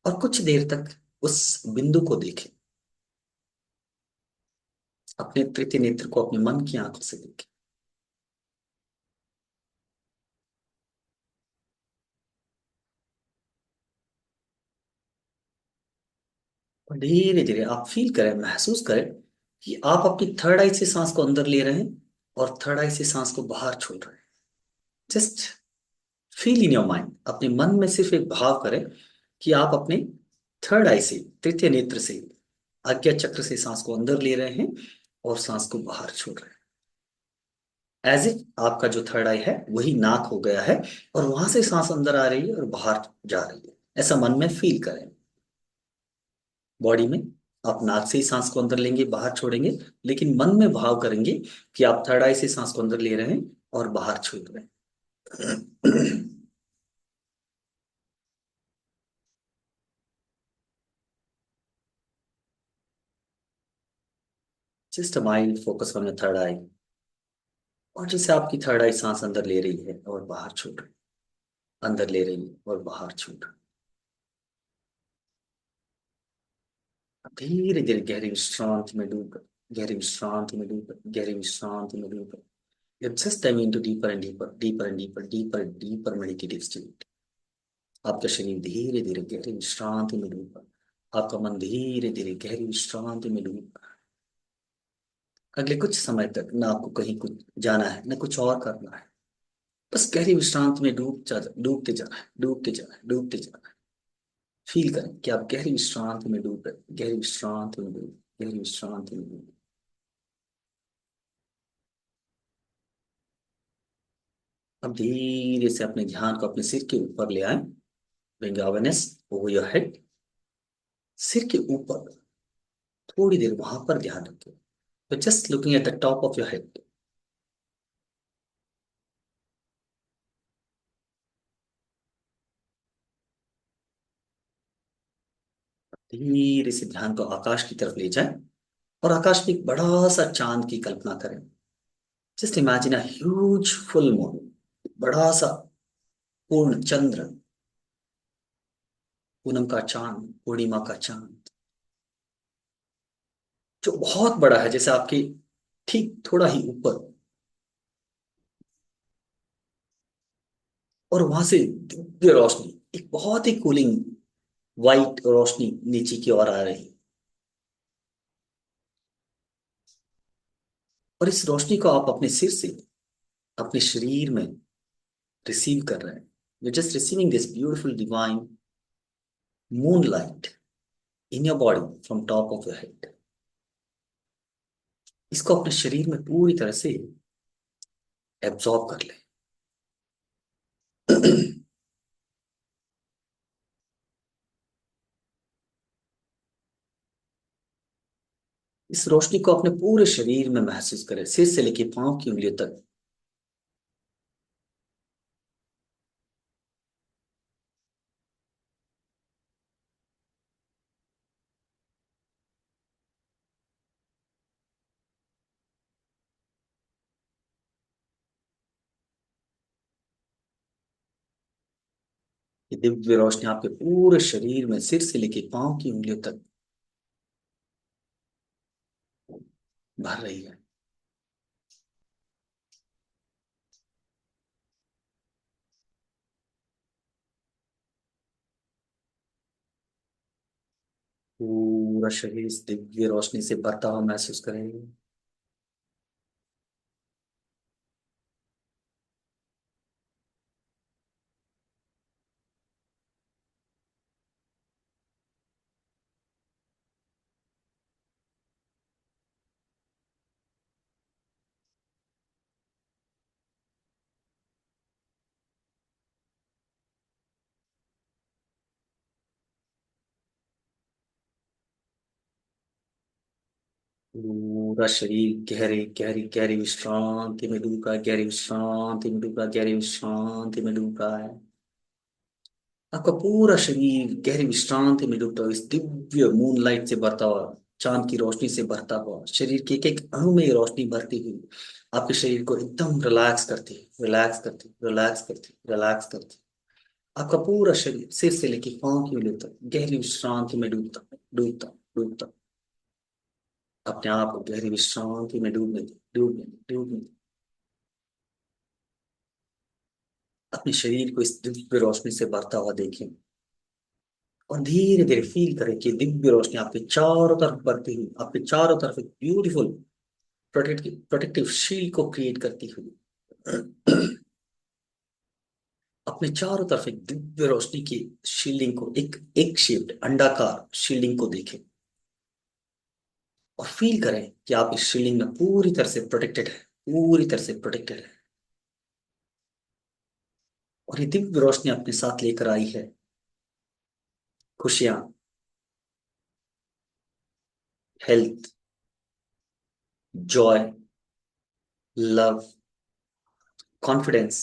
और कुछ देर तक उस बिंदु को देखें। अपने तृतीय नेत्र को अपने मन की आंखों से देखें और धीरे धीरे आप फील करें, महसूस करें कि आप अपनी थर्ड आई से सांस को अंदर ले रहे हैं और थर्ड आई से सांस को बाहर छोड़ रहे हैं। Just feel in your mind. अपने मन में सिर्फ एक भाव करें कि आप अपने थर्ड आई से, तृतीय नेत्र से, आज्ञा चक्र से सांस को अंदर ले रहे हैं और सांस को बाहर छोड़ रहे हैं। एज इफ आपका जो थर्ड आई है वही नाक हो गया है और वहां से सांस अंदर आ रही है और बाहर जा रही है। ऐसा मन में फील करें। बॉडी में आप नाक से ही सांस को अंदर लेंगे, बाहर छोड़ेंगे, लेकिन मन में भाव करेंगे कि आप थर्ड आई से सांस को अंदर ले रहे हैं और बाहर छोड़ रहे हैं। Just a mind focus on your third eye. और जैसे आपकी थर्ड आई सांस अंदर ले रही है और बाहर छोड़ रही, अंदर ले रही है और बाहर छोड़ रही। धीरे धीरे गहरी विश्रांति में डूब, गहरी विश्रांति में डूब, गहरी विश्रांति में डूब। You're just diving into deeper and deeper, deeper and deeper, deeper and deeper meditative state. आपका शरीर धीरे धीरे गहरी विश्रांति में डूबा, आपका मन धीरे धीरे गहरी विश्रांति में डूबा। अगले कुछ समय तक ना आपको कहीं कुछ जाना है ना कुछ और करना है, बस गहरी विश्रांति में डूबते जाना है, डूबते जाना है, डूबते जाना है। फील करें कि आप गहरी विश्रांति में डूब रहे, गहरी विश्रांति में डूब, गहरी विश्रांति में डूब। अब धीरे से अपने ध्यान को अपने सिर के ऊपर ले आए। Bring awareness over your head। सिर के ऊपर थोड़ी देर वहां पर ध्यान रखें। तो just looking at the top of your head. धीरे से ध्यान को आकाश की तरफ ले जाएं और आकाश में एक बड़ा सा चांद की कल्पना करें। Just imagine a huge full moon, बड़ा सा पूर्ण चंद्र, पूनम का चांद, पूर्णिमा का चांद, जो बहुत बड़ा है, जैसे आपके ठीक थोड़ा ही ऊपर। और वहां से दिव्य रोशनी, एक बहुत ही कूलिंग वाइट रोशनी नीचे की ओर आ रही है। और इस रोशनी को आप अपने सिर से अपने शरीर में रिसीव कर रहे हैं। You just receiving this beautiful divine moon light in your body from top of your head. इसको अपने शरीर में पूरी तरह से एब्जॉर्ब कर लें। इस रोशनी को अपने पूरे शरीर में महसूस करें, सिर से लेकर पांव की उंगलियों तक। ये दिव्य रोशनी आपके पूरे शरीर में सिर से लेकर पांव की उंगलियों तक भर रही है। पूरा शरीर इस दिव्य रोशनी से भरता हुआ महसूस करेंगे। पूरा शरीर गहरे गहरी गहरी विश्रांति में डूब रहा है, गहरी विश्रांति में डूब रहा है, गहरी विश्रांति में डूब रहा है। आपका पूरा शरीर गहरी विश्रांति में डूबता हुआ, इस दिव्य मूनलाइट से भरता हुआ, चांद की रोशनी से भरता हुआ, शरीर के एक एक अणु में ये रोशनी भरती हुई आपके शरीर को एकदम रिलैक्स करती है, रिलैक्स करती, रिलैक्स करती, रिलैक्स करती। आपका पूरा शरीर सिर से लेकर पांव की उंगलियों तक गहरी विश्रांति में डूबता, डूबता, डूबता। अपने आप को गहरी विश्रांति में डूबने दे, डूबने दे, डूबने दे। अपने शरीर को इस दिव्य रोशनी से भरता हुआ देखें और धीरे धीरे फील करें कि दिव्य रोशनी आपके चारों तरफ बढ़ती हुई, आपके चारों तरफ एक ब्यूटीफुल प्रोटेक्टिव प्रोटेक्टिव शील्ड को क्रिएट करती हुई। अपने चारों तरफ एक दिव्य रोशनी की शील्डिंग को, एक शेप्ड अंडाकार शील्डिंग को देखें और फील करें कि आप इस शील्डिंग में पूरी तरह से प्रोटेक्टेड है, पूरी तरह से प्रोटेक्टेड है। और ये दिव्य रोशनी अपने साथ लेकर आई है खुशियां, health, Joy, love, confidence,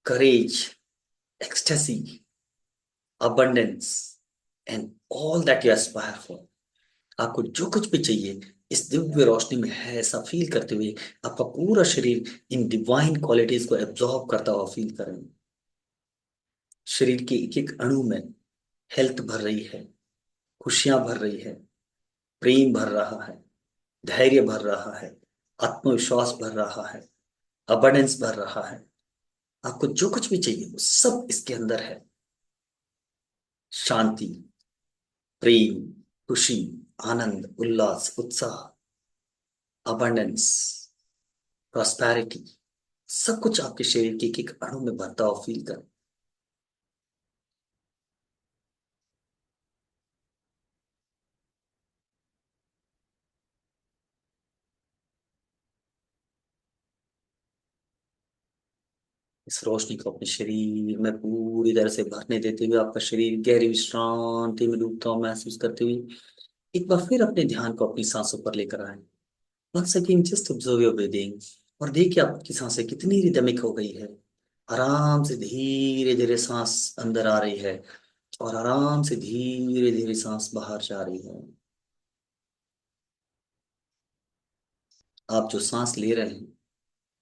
courage, ecstasy, abundance and all that you aspire for। आपको जो कुछ भी चाहिए इस दिव्य रोशनी में है ऐसा फील करते हुए आपका पूरा शरीर इन डिवाइन क्वालिटीज को एब्जॉर्ब करता हुआ फील करें। शरीर के एक एक अणु में हेल्थ भर रही है, खुशियां भर रही है, प्रेम भर रहा है, धैर्य भर रहा है, आत्मविश्वास भर रहा है, अबंडेंस भर रहा है। आपको जो कुछ भी चाहिए वो सब इसके अंदर है। शांति, प्रेम, खुशी, आनंद, उल्लास, उत्साह, अबंडेंस, प्रॉस्पेरिटी, सब कुछ आपके शरीर के एक एक अणु में भरता हुआ फील करें। इस रोशनी को अपने शरीर में पूरी तरह से भरने देते हुए आपका शरीर गहरी विश्रांति में डूबता हुआ महसूस करते हुए एक बार फिर अपने ध्यान को अपनी सांसों पर लेकर आए। Once again just observe your breathing और देखिए आपकी सांसें कितनी रिदमिक हो गई है। आराम से धीरे धीरे सांस अंदर आ रही है और आराम से धीरे धीरे सांस बाहर जा रही है। आप जो सांस ले रहे हैं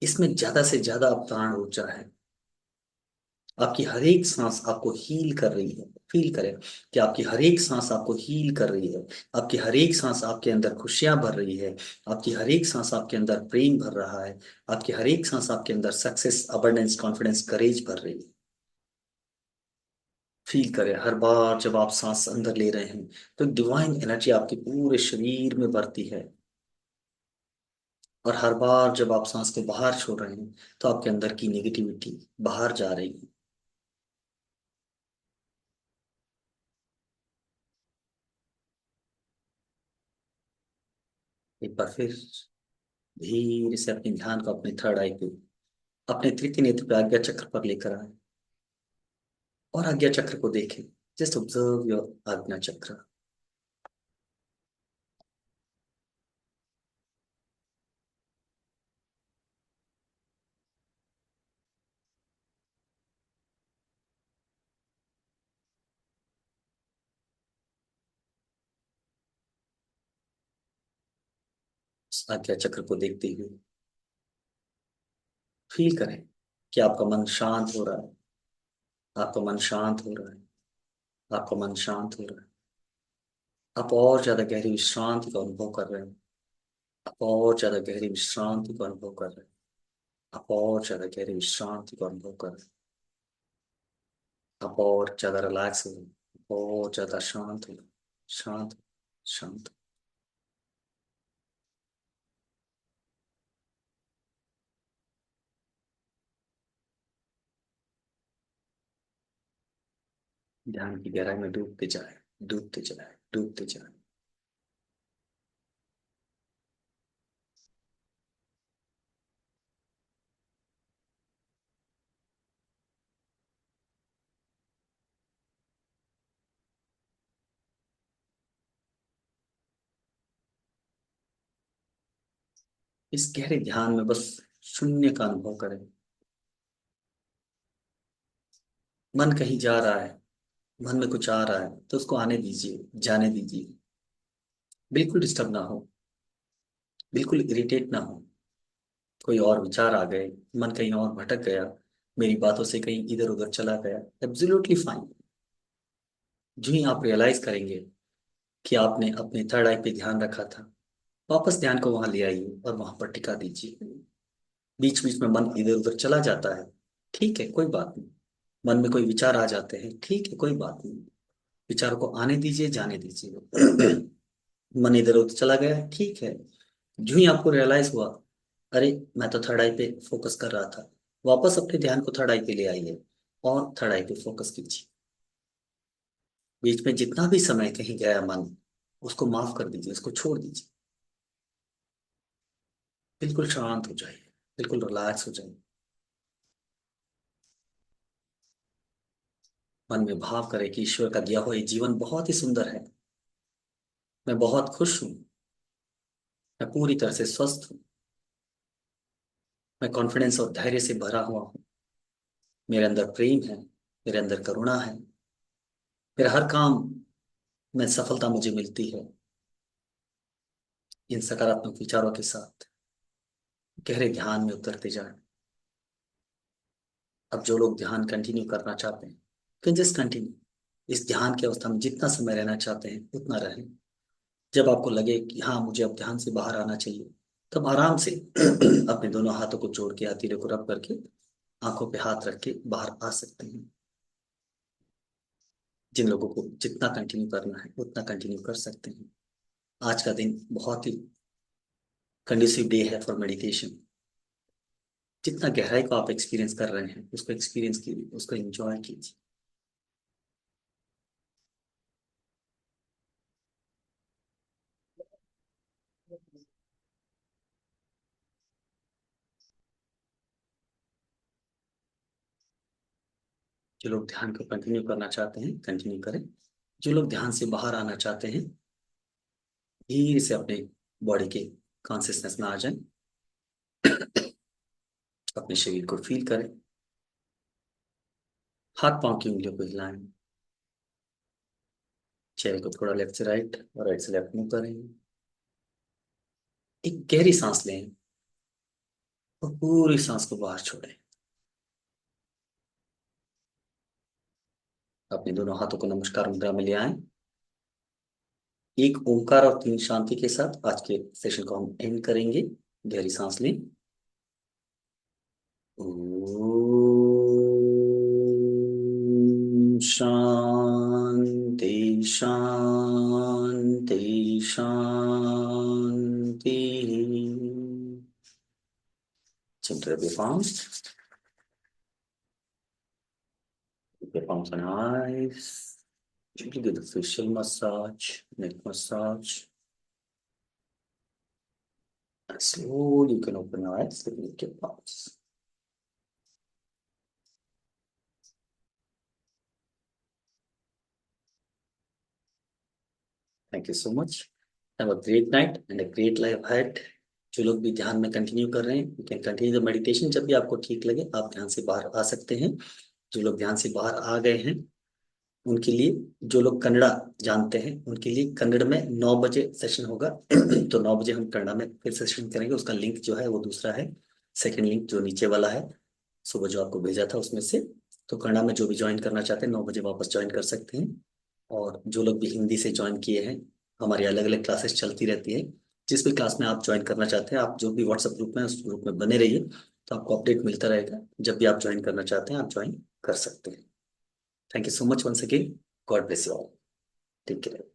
इसमें ज्यादा से ज्यादा आप प्राण ऊर्जा है। आपकी हर एक सांस आपको हील कर रही है। फील करें कि आपकी हर एक सांस आपको हील कर रही है। आपकी हर एक सांस आपके अंदर खुशियां भर रही है। आपकी हर एक सांस आपके अंदर प्रेम भर रहा है। आपकी हर एक सांस आपके अंदर सक्सेस, अबंडेंस, कॉन्फिडेंस, करेज भर रही है। फील करें हर बार जब आप सांस अंदर ले रहे हैं तो डिवाइन एनर्जी आपके पूरे शरीर में भरती है। और हर बार जब आप सांस को बाहर छोड़ रहे हैं तो आपके अंदर की नेगेटिविटी बाहर जा रही है। एक बार फिर धीरे से अपने ध्यान को अपने थर्ड आई पे, अपने तृतीय नेत्र पे आज्ञा चक्र पर लेकर आए और आज्ञा चक्र को देखें। जस्ट ऑब्जर्व योर आज्ञा चक्र। इस आज्ञा चक्र को देखते हुए फील करें कि आपका मन शांत हो रहा है। आपका मन शांत हो रहा है। आपका मन शांत हो रहा है। आप और ज्यादा गहरी विश्रांति का अनुभव कर रहे हैं। आप और ज्यादा गहरी विश्रांति का अनुभव कर रहे हैं। आप और ज्यादा गहरी विश्रांति का अनुभव कर रहे हैं। आप और ज्यादा रिलैक्स हो रहे हैं। और ज्यादा शांत हो रहे हैं। शांत, शांत। ध्यान की गहराई में डूबते जाए, डूबते जाए, डूबते जाए। इस गहरे ध्यान में बस शून्य का अनुभव करें। मन कहीं जा रहा है, मन में कुछ आ रहा है तो उसको आने दीजिए, जाने दीजिए। बिल्कुल डिस्टर्ब ना हो, बिल्कुल इरिटेट ना हो। कोई और विचार आ गए, मन कहीं और भटक गया, मेरी बातों से कहीं इधर उधर चला गया, एब्सोल्युटली फाइन। जो ही आप रियलाइज करेंगे कि आपने अपने थर्ड आई पे ध्यान रखा था, वापस ध्यान को वहां ले आइए और वहां पर टिका दीजिए। बीच बीच में मन इधर उधर चला जाता है, ठीक है, कोई बात नहीं। मन में कोई विचार आ जाते हैं, ठीक है, कोई बात नहीं। विचारों को आने दीजिए, जाने दीजिए। मन इधर उधर चला गया, ठीक है। जो ही आपको रियलाइज हुआ, अरे मैं तो थर्ड आई पे फोकस कर रहा था, वापस अपने ध्यान को थर्ड आई पे ले आइए और थर्ड आई पे फोकस कीजिए। बीच में जितना भी समय कहीं गया मन, उसको माफ कर दीजिए, उसको छोड़ दीजिए। बिल्कुल शांत हो जाइए, बिल्कुल रिलैक्स हो जाइए। मन में भाव करें कि ईश्वर का दिया हुआ ये जीवन बहुत ही सुंदर है। मैं बहुत खुश हूँ। मैं पूरी तरह से स्वस्थ हूँ। मैं कॉन्फिडेंस और धैर्य से भरा हुआ हूँ। मेरे अंदर प्रेम है। मेरे अंदर करुणा है। मेरा हर काम में सफलता मुझे मिलती है। इन सकारात्मक विचारों के साथ गहरे ध्यान में उतरते जाएं। अब जो लोग ध्यान कंटिन्यू करना चाहते हैं, कैन जस्ट कंटिन्यू। इस ध्यान की अवस्था में जितना समय रहना चाहते हैं उतना रहें। जब आपको लगे कि हाँ मुझे अब ध्यान से बाहर आना चाहिए, तब आराम से अपने दोनों हाथों को जोड़ के हथेली को रब करके आंखों पे हाथ रख के बाहर आ सकते हैं। जिन लोगों को जितना कंटिन्यू करना है उतना कंटिन्यू कर सकते हैं। आज का दिन बहुत ही कंडुसिव डे है फॉर मेडिटेशन। जितना गहराई को आप एक्सपीरियंस कर रहे हैं उसको एक्सपीरियंस कीजिए, उसको एंजॉय कीजिए। जो लोग ध्यान को कंटिन्यू करना चाहते हैं कंटिन्यू करें। जो लोग ध्यान से बाहर आना चाहते हैं धीरे से अपने बॉडी के कॉन्सियसनेस में आ जाएं। अपने शरीर को फील करें। हाथ पांव की उंगलियों को हिलाएं। चेहरे को थोड़ा लेफ्ट से राइट और राइट से लेफ्ट मूव करें। एक गहरी सांस लें और पूरी सांस को बाहर छोड़ें। अपने दोनों हाथों को नमस्कार मुद्रा में ले आए। एक ओंकार और तीन शांति के साथ आज के सेशन को हम एंड करेंगे। गहरी सांस लें। ओम शांति शांति शांति। Center of your palms. Keep your palms on eyes. Gently do the facial massage, neck massage. And slowly you can open your eyes, lift your palms. Thank you so much. Have a great night and a great life ahead. जो लोग भी ध्यान में कंटिन्यू कर रहे हैं, you can continue the meditation. जब भी आपको ठीक लगे आप ध्यान से बाहर आ सकते हैं। जो लोग ध्यान से बाहर आ गए हैं उनके लिए, जो लोग कन्नड़ा जानते हैं उनके लिए कन्नड़ में 9 बजे सेशन होगा। तो 9 बजे हम कन्नड़ा में फिर सेशन करेंगे। उसका लिंक जो है वो दूसरा है, सेकंड लिंक जो नीचे वाला है सुबह जो आपको भेजा था उसमें से। तो कन्नड़ा में जो भी ज्वाइन करना चाहते हैं 9 बजे वापस ज्वाइन कर सकते हैं। और जो लोग भी हिंदी से ज्वाइन किए हैं, हमारी अलग अलग क्लासेस चलती रहती है। जिस भी क्लास में आप ज्वाइन करना चाहते हैं, आप जो भी व्हाट्सएप ग्रुप में उस ग्रुप में बने रहिए, तो आपको अपडेट मिलता रहेगा। जब भी आप ज्वाइन करना चाहते हैं आप ज्वाइन कर सकते हैं। Thank you so much once again. God bless you all. Take care.